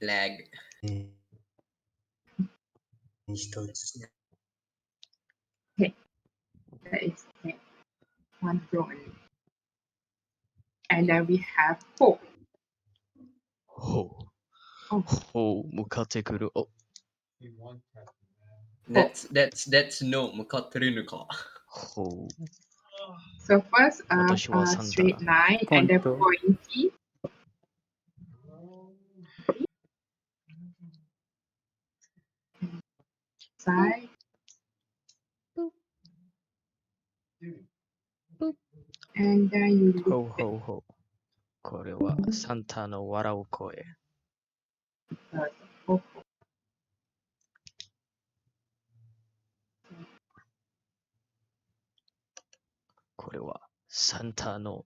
Lag. That is he. One floor only. And then we have ho. Ho. Oh. Ho, 向かってくる。Oh, That's no. Mukateru ka. ho. So first, 私はサンタ straight だ。 line and then Ponto. pointy. Side. And then you look Ho, ho, ho. これはサンタの笑う声。at the ho. これはサンタの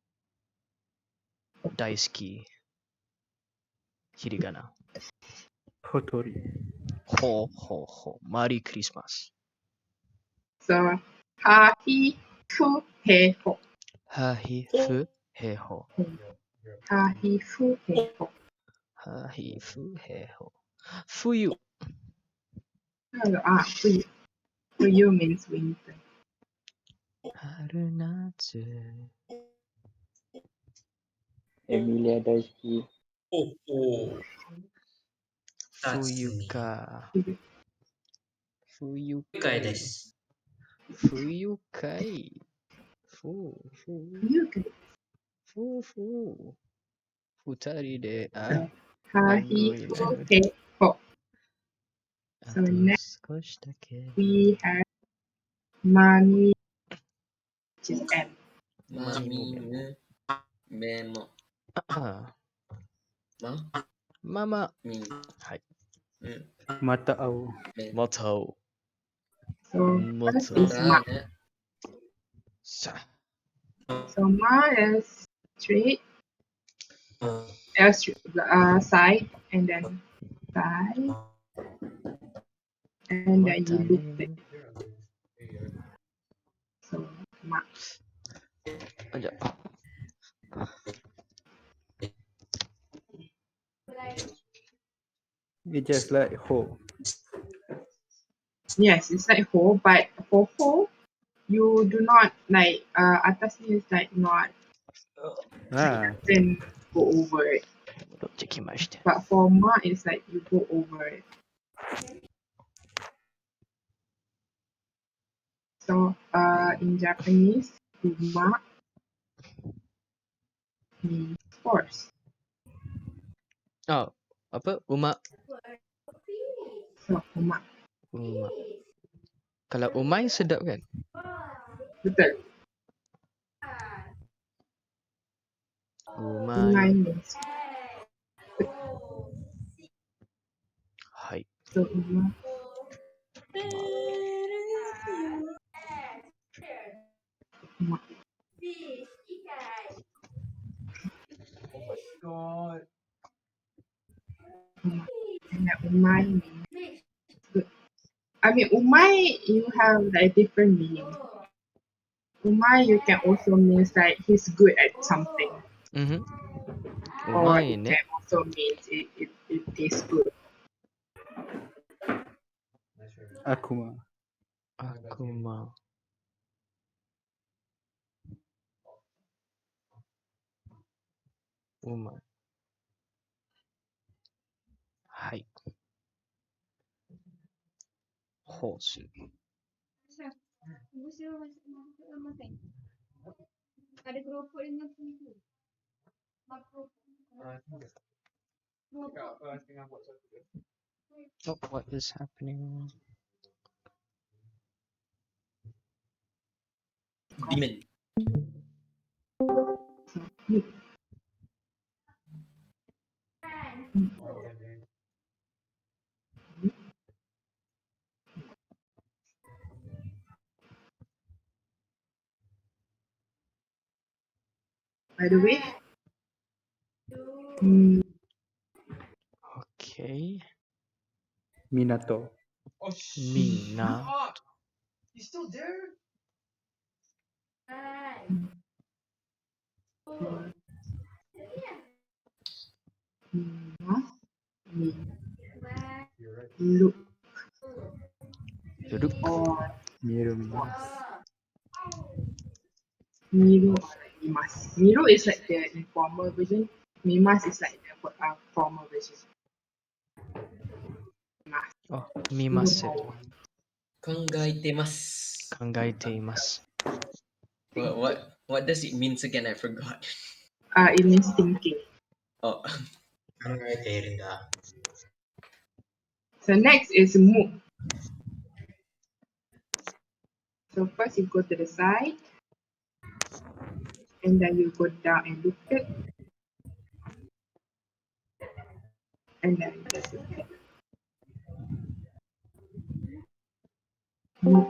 大好きひりがな。小鳥。ほうほうほう。マリークリスマス。 So ha hi fu he ho. はひふへほ。 Ha hi fu he ho. はひふへほ。冬。 For you. For you means winter. 春夏。エミリア大好き。冬か。冬かい。Kai desu. 冬かい。ふうふう You can ふうふう。二人で so ha hi fu 歩い he ho. あ So と next 少しだけ。 we have mommy, which is M. Mami ne. Memo. あ Ma. ママ。 Mi. はい。 また会おう。また会おう。 Soま first た is ma. ne. さ So ma is straight, side, and then side, and ま then た you loop ね it. So ma. あじゃあ It's just like ho. Yes, it's like ho, but for ho, you do not like atasnya is like not Ah, then go over it. 戻ってきました But for ma, it's like you go over it. So in Japanese, uma means horse. あ apa 馬 So uma. 馬 kalau umai sedap kan Betul. umai Umai means はい so uma. ま Uma. Uma. And that umai means good. I mean umai you have like different meaning. Umai you can also means like he's good at something. Or うまい it ね can also means it tastes good. Akuma. aku mau umai はい Hosu. Oh, what is happening? Demon. By the way, mm, Okay. Minato. Mina. Mina, look Duduk. or Miru. Miru or like Mimas. Miru is like the informal version. Mimas is like the formal version. Mimas. Oh, Miru mimasu. or Kangaitemasu. Kangaiteimasu. What does it means again? I forgot. it means thinking. Oh. So next is mu. So first you go to the side, and then you go down and look it, and then you just look it. Mu.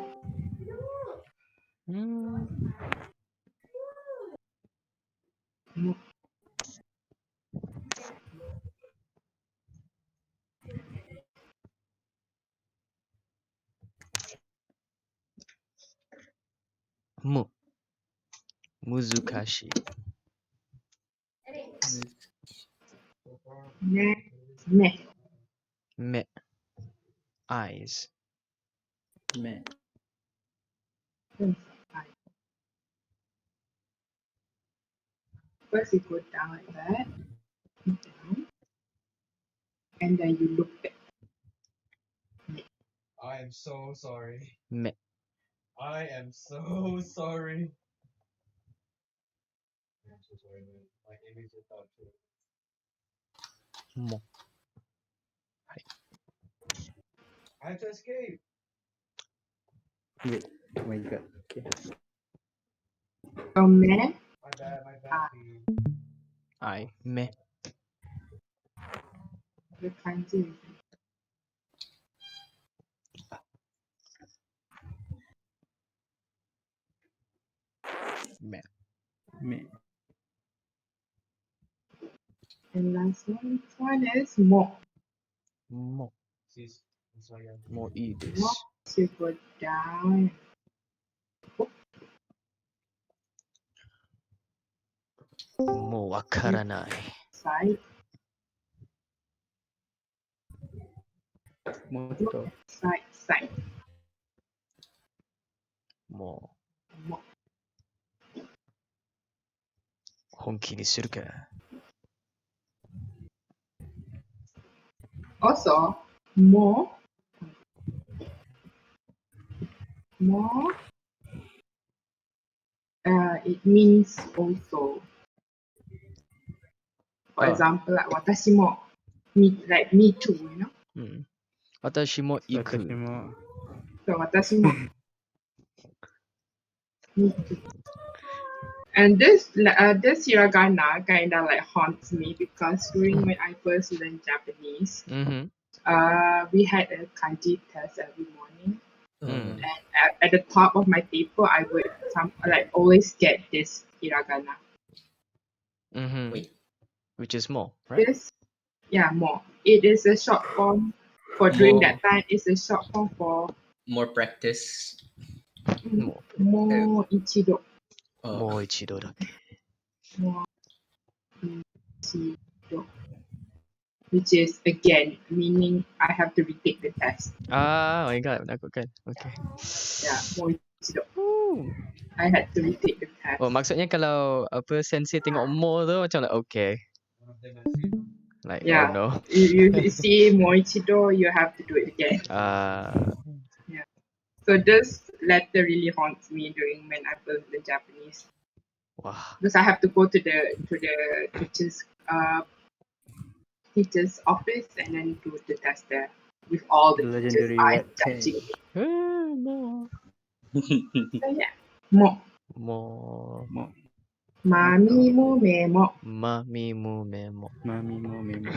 Hmm. Mu. Mu. Muzukashi. Next, me. Me. Eyes. Me. First you go down like that, down, and then you look it. I am so sorry. Me. I am so sorry. I'm so sorry, man. My image is out too. Mo. I have to escape. Wait. Oh my god. Okay. So me, My bad, please. I. Me. the kanji. Me. Me. And last one is mo. Mo. Sis, I'm sorry. Mo eat Mo. this. So you go down, Mo wakaranai. side, Moto. side, side. Mo. Mo. 本気にするか。 Also, mo, it means also. For example, like watashi mo, like me too, you know. うん。私も行く。私も So watashi mo, me too. And this hiragana kind of like haunts me because during when I first learned Japanese, we had a kanji test every morning. And at the top of my paper, I would always get this hiragana. Wait. Which is more, right? More. It is a short form for during that time. It's a short form for more practice. Mo ichido. Mo ichido だけ。 Mo ichido. Which is again meaning I have to retake the test. Ah, my god, aku kan. Okay. Yeah, mo ichido. I had to retake the test. Oh, maksudnya kalau apa sensei tengok mo tu macam like okay. Like Yeah. oh no. You see mo ichido, you have to do it again. Ah. Yeah. So this letter really haunts me during when I learn the Japanese Wow. because I have to go to the teacher's office and then do the test there with all the The teachers legendary are rat judging tail. me. No. So yeah, mo More. mami mo memo. Mami mu memo. Mami mo memo.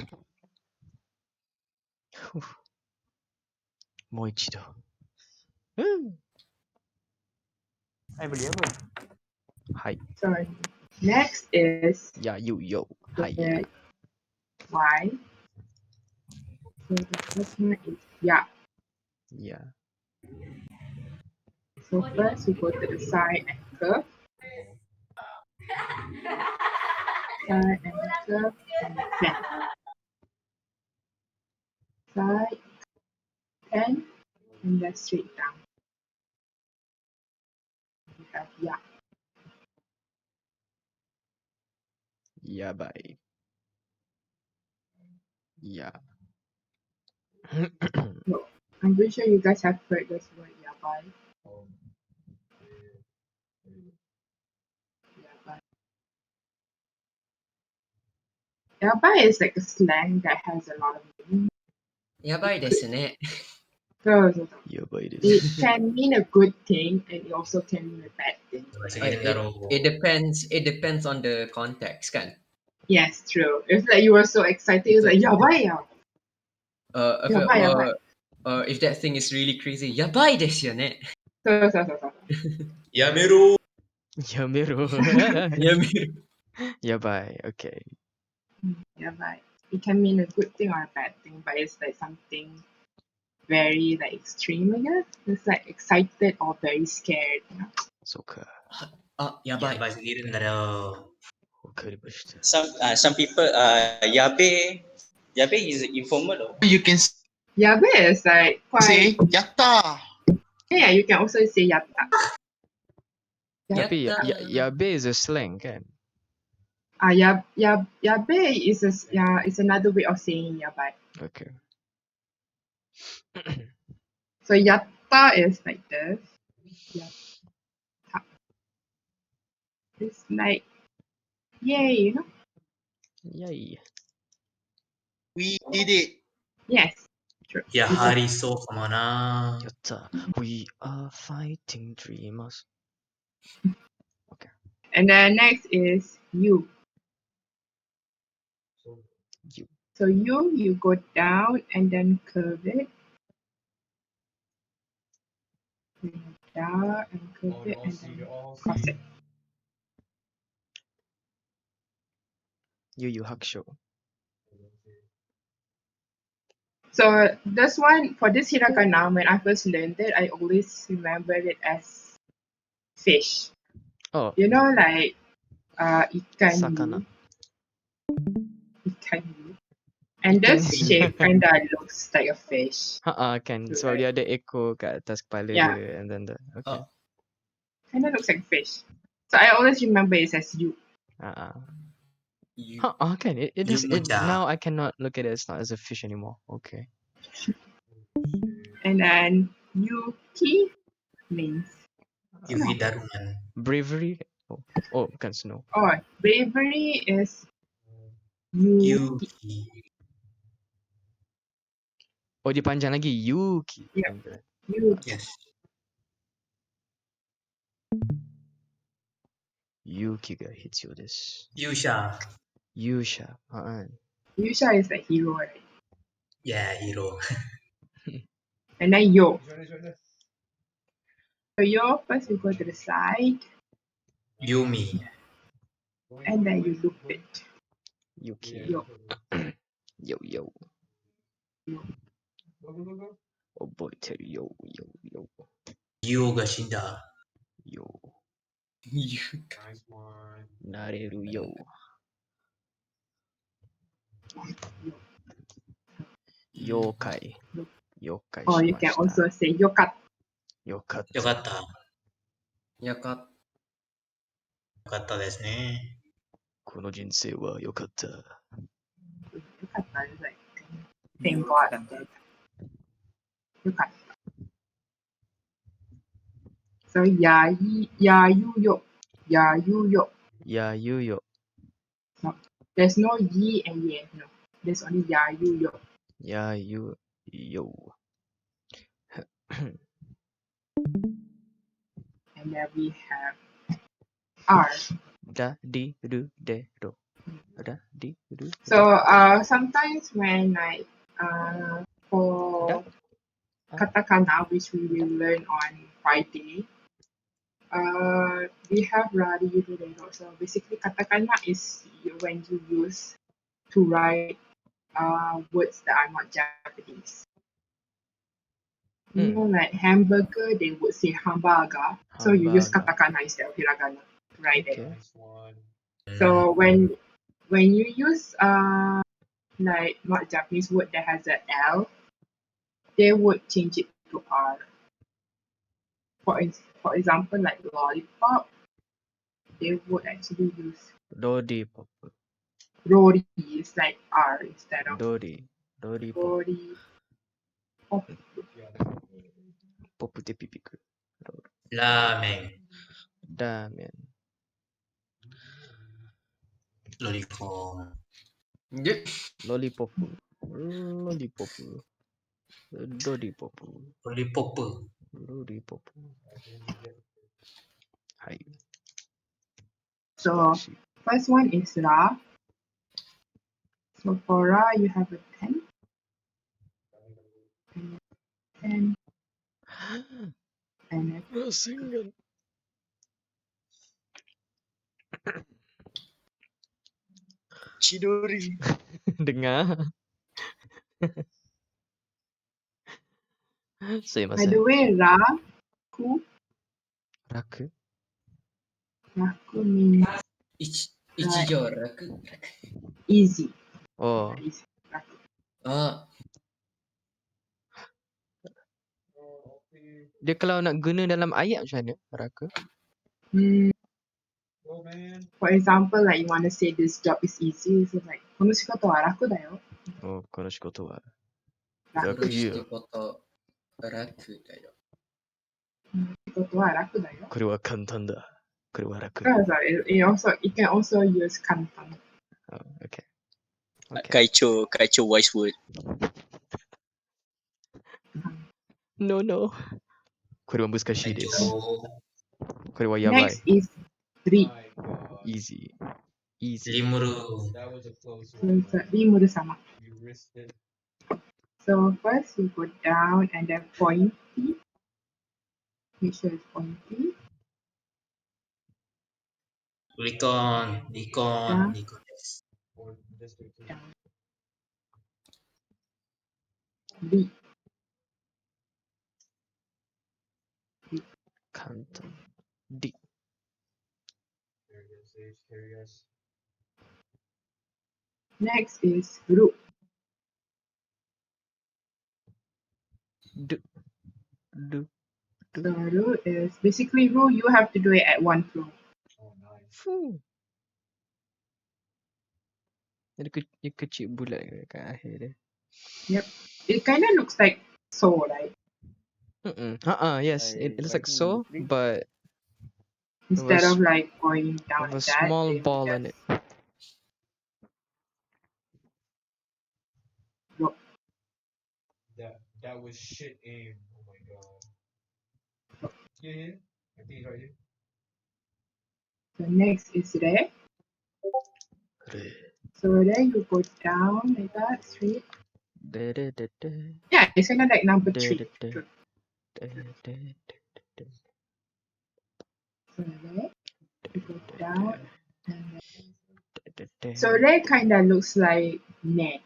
Moichido. I beli apa? Hi. So next is Yeah, yo. Hi. the Y. So the first one is yeah. Yeah. So first we go to the side and curve. Side and curve and then side, 10, and then straight down. We have yeah. Yeah, bye. Yeah. No, I'm pretty sure you guys have heard this word yabai. Yabai. Yabai is like a slang that has a lot of meaning. Yabai desu ne. So Yeah, bye it this. can mean a good thing and it also can mean a bad thing. It depends. It depends on the context, kan? Yes, true. If like you were so excited, it's like yabai ya. Yabai. If that thing is really crazy, yabai desu yo ne. So. Yameru. Yameru. Yeah, bye. Okay. Yabai. It can mean a good thing or a bad thing, but it's like something very like extreme, I guess. It's like excited or very scared, you know. Soka. Yabai. Okaribashita. Some people yabe is informal or You can Yabe is like say quite yatta. yeah, you can also say yatta. Tapi Yatta. yabe is a slang, kan? Yabe is is another way of saying yabai. Okay. So yatta is like this. Yatta. It's like yay, you know? Yay. We did it. Yes. True. Yatta. We are fighting dreamers. And then next is you. You. So you go down and then curve it. Down and curve it and then cross it. Yu Hakusho. So this one, for this hiragana, when I first learned it, I always remembered it as fish. Oh, You know, like ikan sakana. yu. And this Ikan. shape kinda looks like a fish. Kan. True, Sebab right? dia ada ekor kat atas kepala Yeah. dia and then the okay. Kinda looks like fish. So I always remember it as you. Kan. It is. Now I cannot look at it as not as a fish anymore. Okay. And then yuki means Bravery. Oh, bukan snow. oh, bravery is yuki. Oh, dia panjang lagi. Yuki. Yeah. Okay. Yuki. Yuki ga hitsuyou desu. Yusha? Yusha. Yusha is the hero, right? Yeah, hero. And then yo. This one. So yo, first you go to the side Yumi. and then you loop it. Yuki. Yo. Yo. Yo. Go. Oh boy, Terry. Yo. Yoga Shinda. Yo. Nice one. Nareru yo. Yokai. Yokai Or you can shimashita. also say yokat. Yokatta. Yokata desu ne. Kono jinsei wa yokatta. Yokatta is like thank God. Yokatta. So ya you yo. Ya you yo. Ya you yo. No. There's no yi and ye. No. There's only ya you yo. Ya you yo. And then we have R. Da di do de do. Da di do. So sometimes when like Da. for katakana, which we will learn on Friday, we have rari rurero. So basically katakana is when you use to write words that are not Japanese. You know, like hamburger, they would say hamburger. So you use Hamburger. katakana instead of hiragana to write it. Okay. So when you use like not Japanese word that has an L, they would change it to R. For example, like lollipop, they would actually use Dodi pop. Rori is like R instead of Dodi. Dodi pop. Rori. Oh, Pop de pipiku. Ramen. Damen. Lollipop. Lollipop. Lollipop. Dodi pop. Lollipop. Dodi pop. Hai. so first one is Ra. So for Ra, you have a 10. And and a Rasengan. Chidori. Dengar. by the way, Raku Raku. means Ichijo raku. easy. Oh. Easy. Raku. Ah, Dia kalau nak guna dalam ayat macam mana? Raku. For example, like you want to say this job is easy, so like この仕事は楽だよ。Oh, この仕事は楽。楽よ。ってこと楽だよ。仕事は楽だよ。これは簡単だ。これは楽。It can also use 簡単。Oh, okay. Kaicho wise word. No, no. これは難しいです。これはやばい。 Next is 3. Easy. Easy. Limuru. So, リムル様。So first you go down and then pointy. Make sure it's pointy. Nikon. Yeah. Nikon. Down. B. 簡単。D. Next is ru. D. D. So ru is basically ru. You have to do it at one flow. Fuh. Dia kecil bulat kat akhir dia. Yep. It kind of looks like so, right? Yes. It looks like so, but Instead of like going down with a like that, small they ball just in it. Ru. That was shit aim. Oh my god. Yeah. I think it's right here. So next is re. So then you go down like that, straight. Yeah, it's kind of like number 3. So there, you go down. And then, so that kind of looks like ne.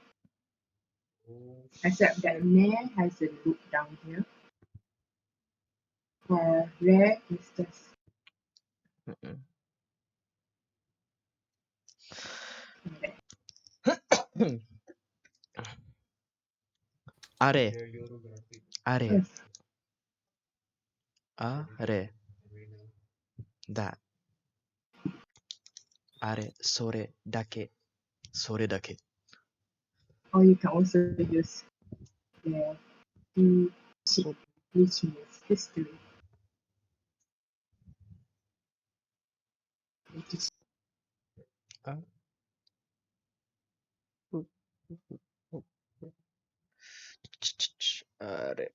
Except that ne has a loop down here. Where re is just Are. Are. yes. Are. That. Are. Sore dake. Sore dake. Or you can also use the ichi, which means history. Ah. Ada.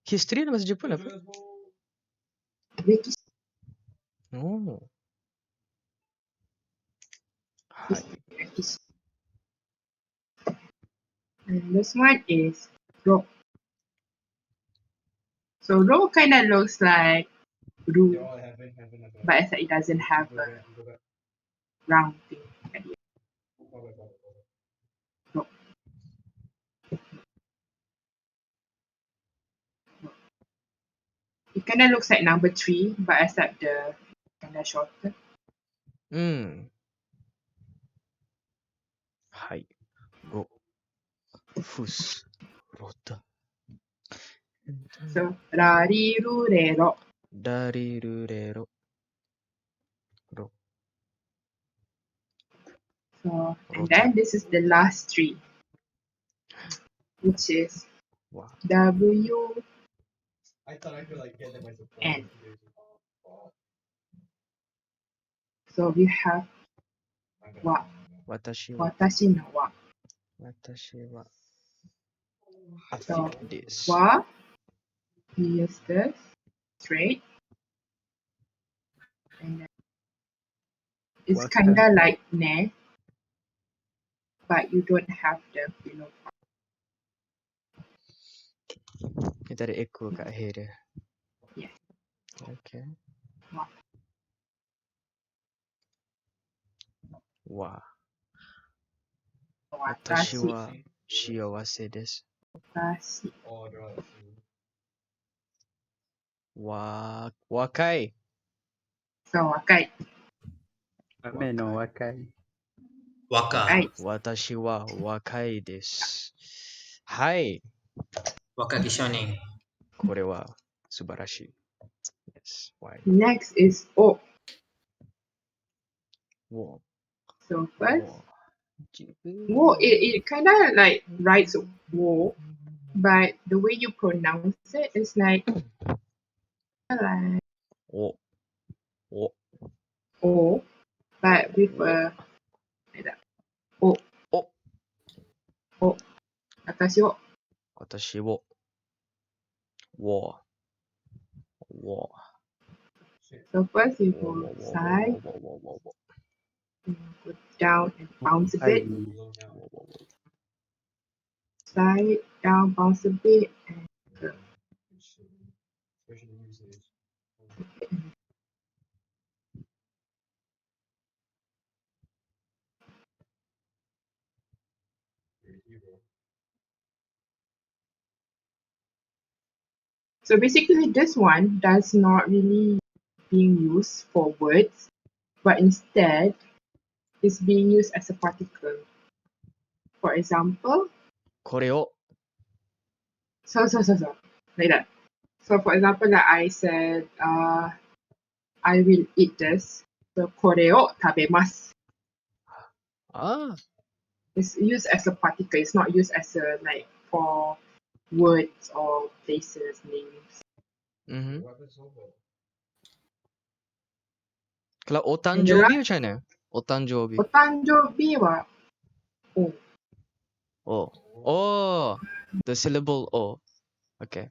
History dalam bahasa Jepun apa? Oh. Hai. And this one is ro. So ro kind of looks like ru, They're all heaven. but it's like it doesn't have Go a back, go back. round thing at the end. Go back, go back, go back. Ro. It kind of looks like number 3, but except the kind of shorter. Hai. Ro. Fus. Rota. So rari ru re ro. Dari rurero. Ro. So and Rota. then this is the last 3, which is Wow. W I thought I could like get them by N. surprise. So we have wa. Watashi wa. Watashi no wa. Watashi wa. I So feel this. wa, we use this straight, and then it's Wakai. kind of like ne, but you don't have the below part. Kita ada echo kat akhir dia. Yeah. Okay. Wa. Wa. Watashi Watashi. wa shiawase desu. Watashi. Oh, they're all Wakai. So wakai. Ame no wakai. Waka. Right. Watashi wa wakai desu. Hai. Waka Kishonin. Kore wa subarashi. Yes. Why? Next is o. Wo. So first, Wo. wo, it kind of like writes wo, but the way you pronounce it is like Wo. Wo. o, but with a like that. O. O. O. Watashi wo. Watashi wo. Wo. Wo. So first you Wo. go side, Wo. go down and bounce a bit, side, down, bounce a bit, and go. Especially usage. So basically this one does not really being used for words, but instead is being used as a particle. For example, Kore o. so, like that. So for example, like I said, I will eat this. So kore o tabemasu. Ah. It's used as a particle. It's not used as a like for words or places, names. Mhm. Kalau And the otanjobi last, macam mana? Otanjobi. otanjobi wa o. Oh. Oh. The syllable o. Okay.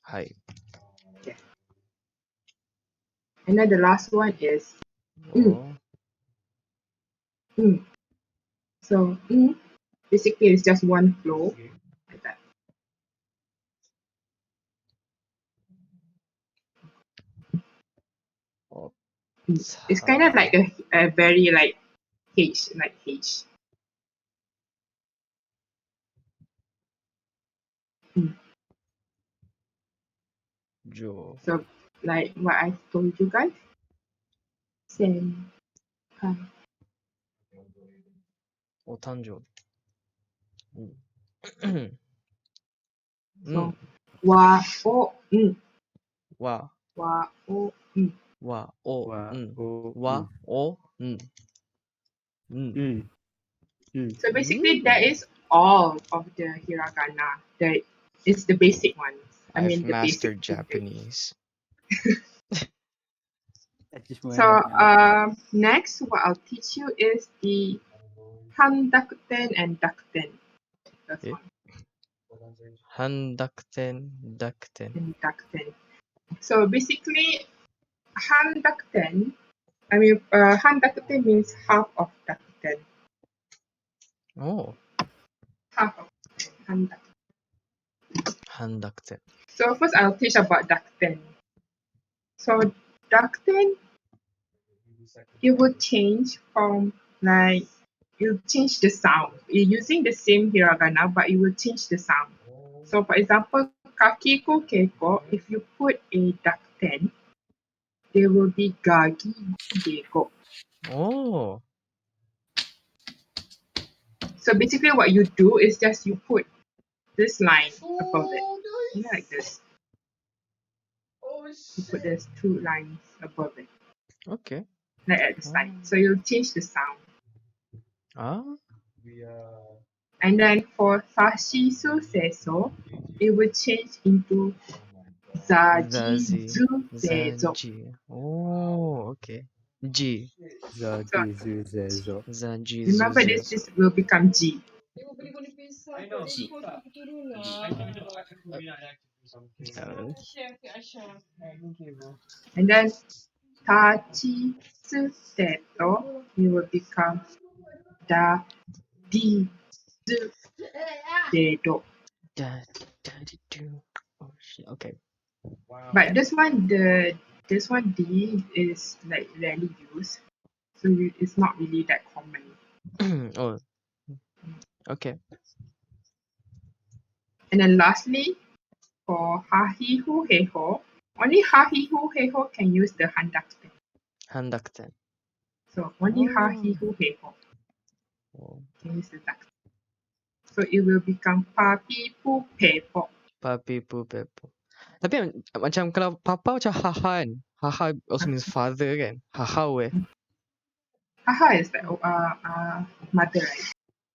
Hai. And then the last one is Oh. So basically it's just one flow like that. Oh. It's kind of like a very like H, like H. Jo. So like what I told you guys. Same. Otanjobi. So wa o Wa. wa o Wa o Wa o. wa o So basically that is all of the hiragana. That is the basic ones. I I've mean the basic mastered Japanese. So next, what I'll teach you is the handakten and dakten. That's Okay. one. Handakten, dakten. And dakten. So basically, handakten. Handakten means half of dakten. Oh, Half of handakten. handakten. So first, I'll teach about dakten. So dakten, it will change from like you'll change the sound. You're using the same hiragana, but you will change the sound. So for example, kakiko keiko, if you put a dakten, there will be gagi deko. Oh, So basically what you do is just you put this line above it. You know, like this. You put these two lines above it, okay. like at the side. So you'll change the sound. Ah, And then for sashisu seso, it will change into zazi, zajizu sezo. zaji. Oh, okay. Ji, Zagi Zuzezo. zaji, Remember zuzezo. this will become G. G. And then tachi su teto, it will become da di zu dedo. Da, da, di, do. Oh shit. Okay. But this one, this one D is like rarely used, so it's not really that common. Oh, okay. And then lastly, for hahihu heho, only hahihu heho can use the handakten. Handakten. So only Oh. hahihu heho Oh. can use the dakten. So it will become papi pu pepo. Papi pu pepo. Tapi macam kalau papa macam haha kan. Haha also means father kan. Haha eh. Haha is like mother, right?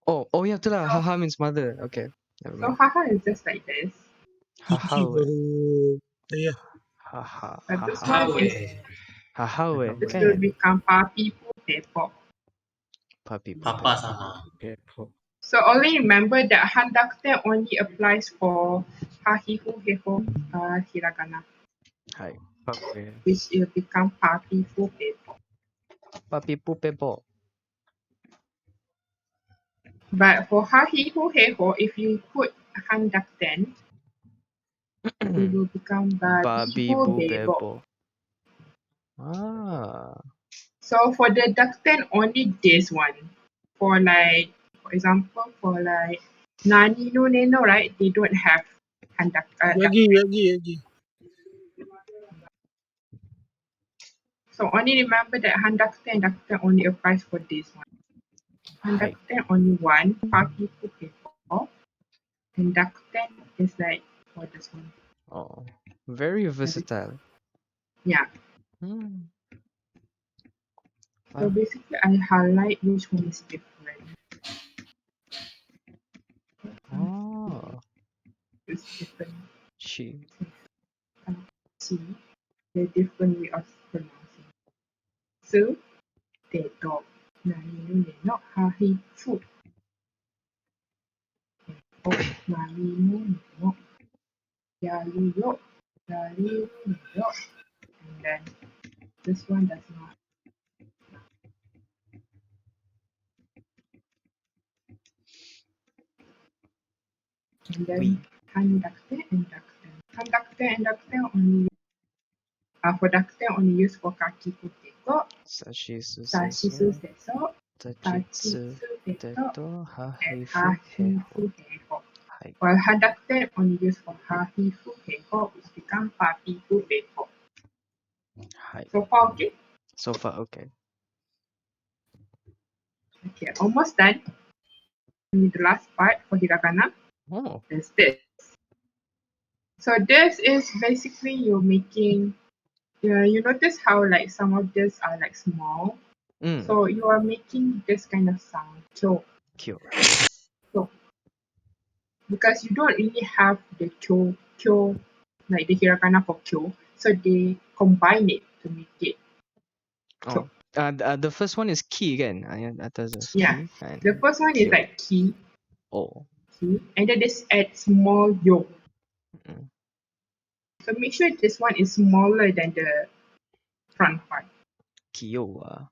Oh, oh yeah, betul lah. Haha means mother. Okay. Never So mind. haha is just like this. Haha eh. Yeah. Haha. But this Haha. one is Haha eh. this will Kan. become papi pu pepo. Papi pu Papa pepo. sama. So only remember that handakten only applies for hahihu heho hiragana, Hai. which will become papi pu pepo. Papi pu pepo. But for hahihu heho, if you put handakten, it will become Babi babi pu bu bebo. bebo. Ah. So for the dakten, only this one. For like, for example, for like nani no neno, right? They don't have dakten. So only remember that handakten and dakten only applies for this one. Hai. Handakten only one, papi pu pepo, and dakten is like for this one. Oh. Very versatile. Yeah. Hmm. So basically, I highlight which one is different. Oh. It's different. She. See the different way of pronouncing. So they talk. Nani no neno hahi fu. Oh, nani no neno. Yaru yo. Yari no yo. And then this one does not. And then handakten and dakten. Handakten and dakten only for dakten only used for kaki puteko, Sashisu sashisu seso. seso, Tachitsu. tachitsu teto, Teto. and Hahifu. hahifu heiho. Hai. While handakten only used for hahifu heiho, which become papifu heiho. Hai. So far, okay? So far, okay. Okay, almost done. And the last part for hiragana Oh. is this. So this is basically you're making. You notice how like some of this are like small. Mm. So you are making this kind of sound. So Cute. because you don't really have the kyo like the hiragana for kyo, so they combine it to make it Oh. The first one is key kan? Yang atas tu. Yeah. Key kan? The first one is Kyo. like key, Oh. and then this add small yo. Mm. So make sure this one is smaller than the front part. Kyo ah.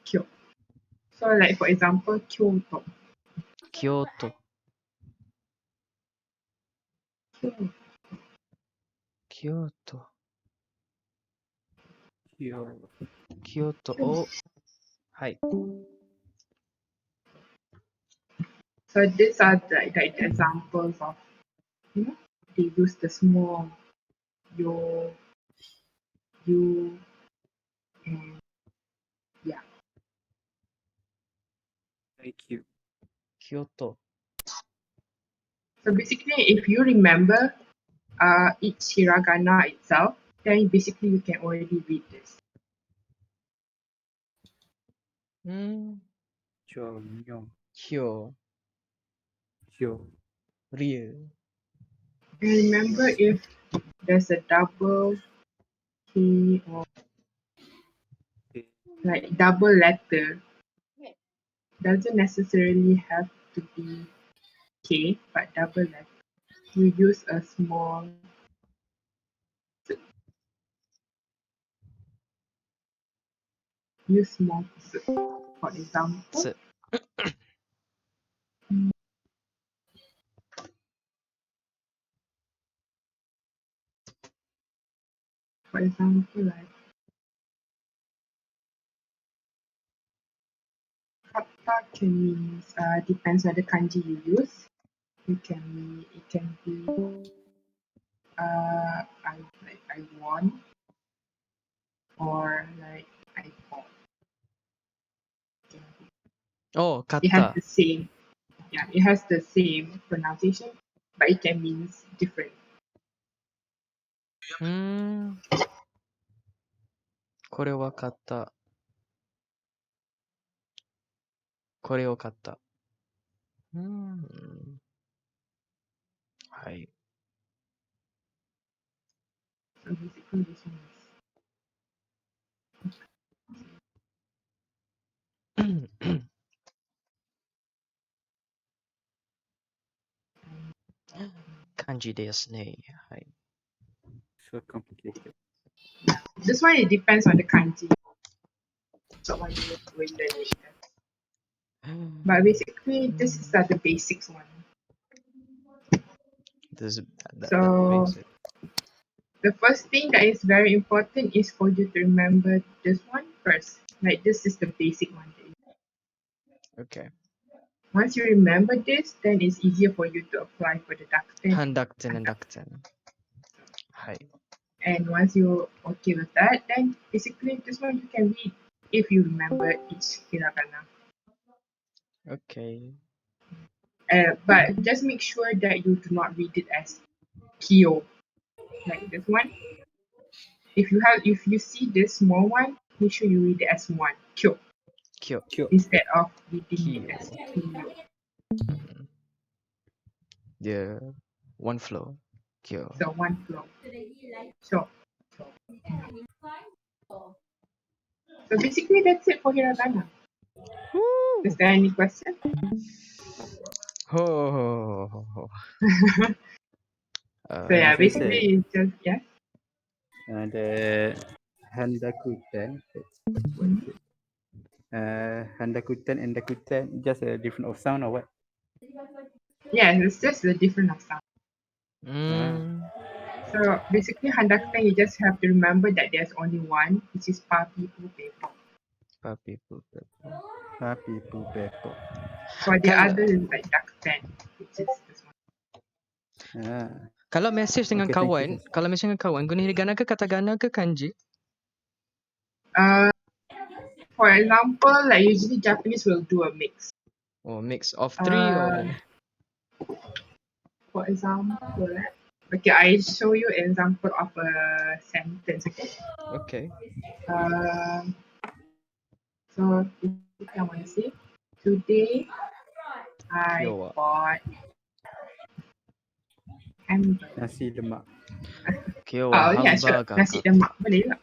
Kyo. So like for example, Kyoto. Kyoto. Kyoto. Kyoto. Yo. Kyoto. Oh. Hai. So these are the examples of, you know, they use the small yo, you, and yeah. Thank you. Kyoto. So basically, if you remember each hiragana itself, then basically you can already read this. Chomyong. Kyo. Yo. Ryu. And remember, if there's a double K or like double letter, doesn't necessarily have to be K, but double letter. You use a small use small for example. So, For example, like kata can mean depends on the kanji you use. It can be I won, or like I bought. oh, It has kata. the same, yeah, it has the same pronunciation, but it can mean different. Hmm. これは買った。これを買った。はい。So basically, this one is 漢字ですね。はい。 So complicated. this one. It depends on the kanji. So when you learn it. But basically, this is the basics one. This, that So basic. the first thing that is very important is for you to remember this one first. Like this is the basic one. Okay. Once you remember this, then it's easier for you to apply for the Dakuten. Handakten and Dakten. Hi. And once you're okay with that, then basically this one you can read if you remember each hiragana. Okay. But just make sure that you do not read it as kyo, like this one. If you see this small one, make sure you read it as one kyo Kyo. instead of reading it as kyo. The one flow. Kyo. So one flow. So basically that's it for hiragana. Is there any question? Oh. So yeah, basically it's just yeah. The Handakuten. What is it? Handakuten and Dakuten, just a different of sound or what? Yeah, it's just the difference of sound. So basically handakuten, you just have to remember that there's only one, which is papi pupepo. Papi pupepo. Papi pupepo. For the other is like dakuten, which is this one. Kalau message dengan Okay, thank kawan, you. kalau message dengan kawan, guna hiragana ke katakana ke kanji? For example, like usually Japanese will do a mix. Or mix of three or For example, okay, I show you an example of a sentence. Okay. okay. So if I want to say, today I Kyo. bought hamburger. Nasi lemak. Kyo Oh yeah, sure. hamburger. Nasi lemak boleh lah.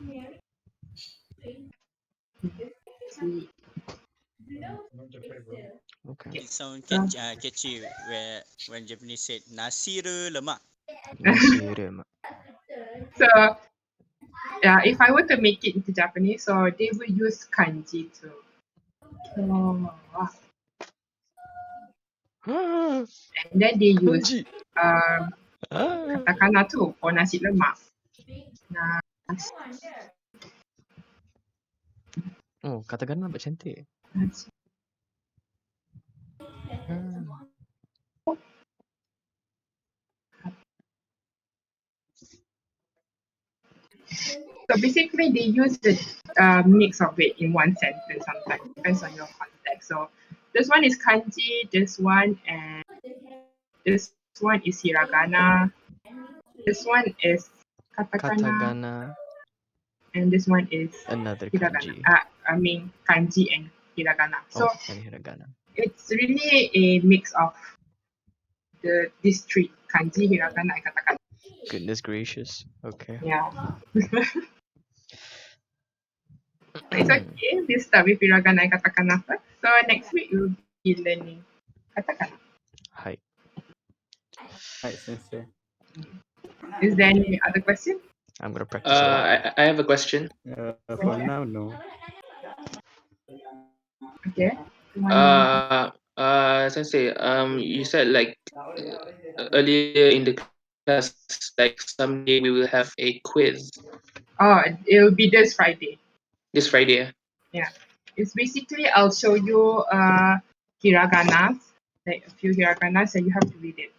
See. Okay. It sound So, catchy where when Japanese said nasiru lemak. Nashirima. so yeah, if I were to make it into Japanese, so they will use kanji too. So, and then they use Kanji. katakana too for nasi lemak. Oh, katakana nampak cantik. Nasi. So basically, they use the mix of it in one sentence sometimes. Depends on your context. So this one is kanji, this one is hiragana, this one is katakana, Katakana, and this one is another hiragana. kanji. I mean kanji and hiragana. So Oh, and hiragana. it's really a mix of these three: kanji, hiragana, and katakana. Goodness gracious. Okay. Yeah. It's okay. We'll start with hiragana and katakana first. So next week we'll be learning katakana. Hi. Hi, Sensei. Is there any other question? I'm gonna practice a lot. I have a question. For now, no. Okay. Sensei, you said like earlier in the class, like someday we will have a quiz Oh, it'll be this Friday. this Friday. Yeah. It's basically I'll show you hiraganas, like a few hiraganas, and you have to read it.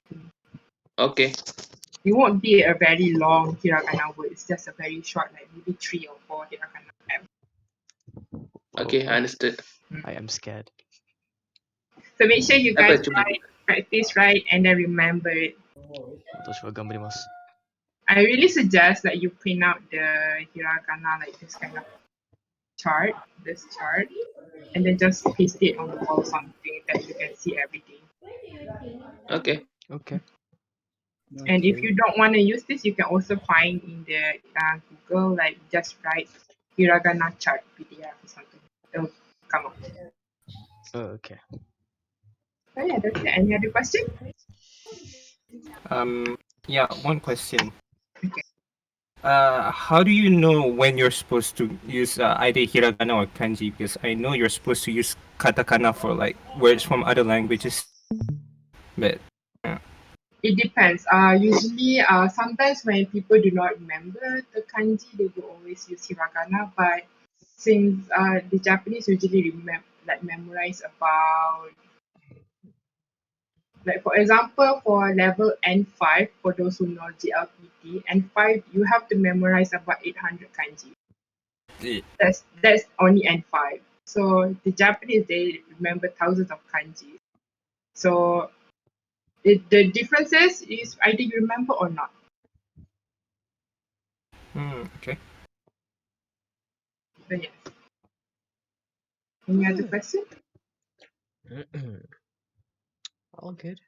Okay. It won't be a very long hiragana word. It's just a very short, like maybe 3 or 4 hiragana. Okay, I understood. I am scared. So make sure you guys Apa, write, practice right, and then remember it. 私は頑張ります. I really suggest that you print out the hiragana like this kind of chart, and then just paste it on the wall, something that you can see every day. Okay. Okay. And if you don't want to use this, you can also find in the Google, like just write hiragana chart PDF or something. It'll come up. Oh, okay. So yeah, that's it. Any other question? Yeah, one question. Okay. How do you know when you're supposed to use either hiragana or kanji? Because I know you're supposed to use katakana for like words from other languages, but It depends. Usually, sometimes when people do not remember the kanji, they will always use hiragana. But since the Japanese usually memorize about, like for example, for level N5, for those who know GLPT, N5 you have to memorize about 800 kanji. That's only N5. So the Japanese, they remember thousands of kanji. So the differences is either you remember or not. okay. So yes. Any other question? All good.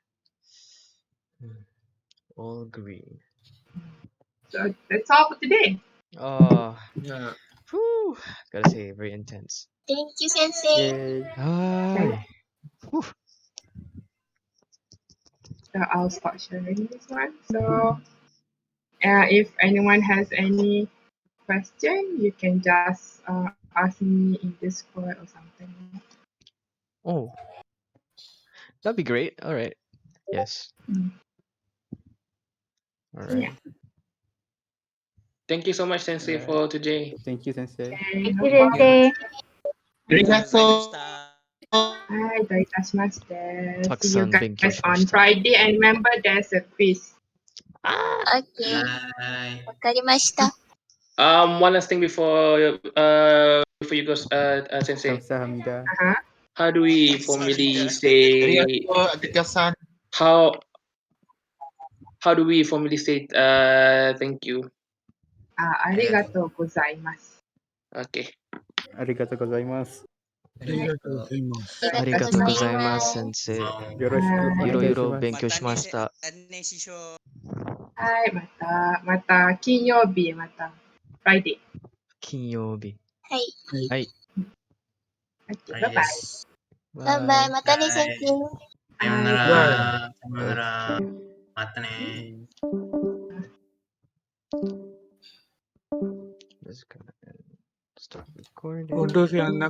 All green. So that's all for today. Oh, Yeah. whew, gotta say, very intense. Thank you, Sensei. Yay. Hi. Whew. So I'll start sharing this one. So if anyone has any question, you can just ask me in Discord or something. Oh, that'd be great. All right. Yes. All So, yeah. right. Thank you so much, Sensei, for today. Thank you, Sensei. Okay, no Thank you, problem. Sensei. はい、どういたしまして。たく See さ you ん勉強 guys しま on した。 Friday, and remember there's a quiz. Okay. Bye. わかりました。One last thing before you go, Sensei. Kamsahamnida. How do we formally say how do we formally say thank you? ありがとうございます。Okay. Arigatou gozaimasu. ありがとうございます。ありがとうございます、先生。よろしくおいろい願いします。ろ勉強しました。はい、また金曜日、また Friday。金曜日。はい。はい。Okay, Ah, bye-bye. yes. Bye bye. Mata ni Bye. Senpin. Sayonara. Sayonara. Mata ne. Just gonna start recording. Udah sih anak.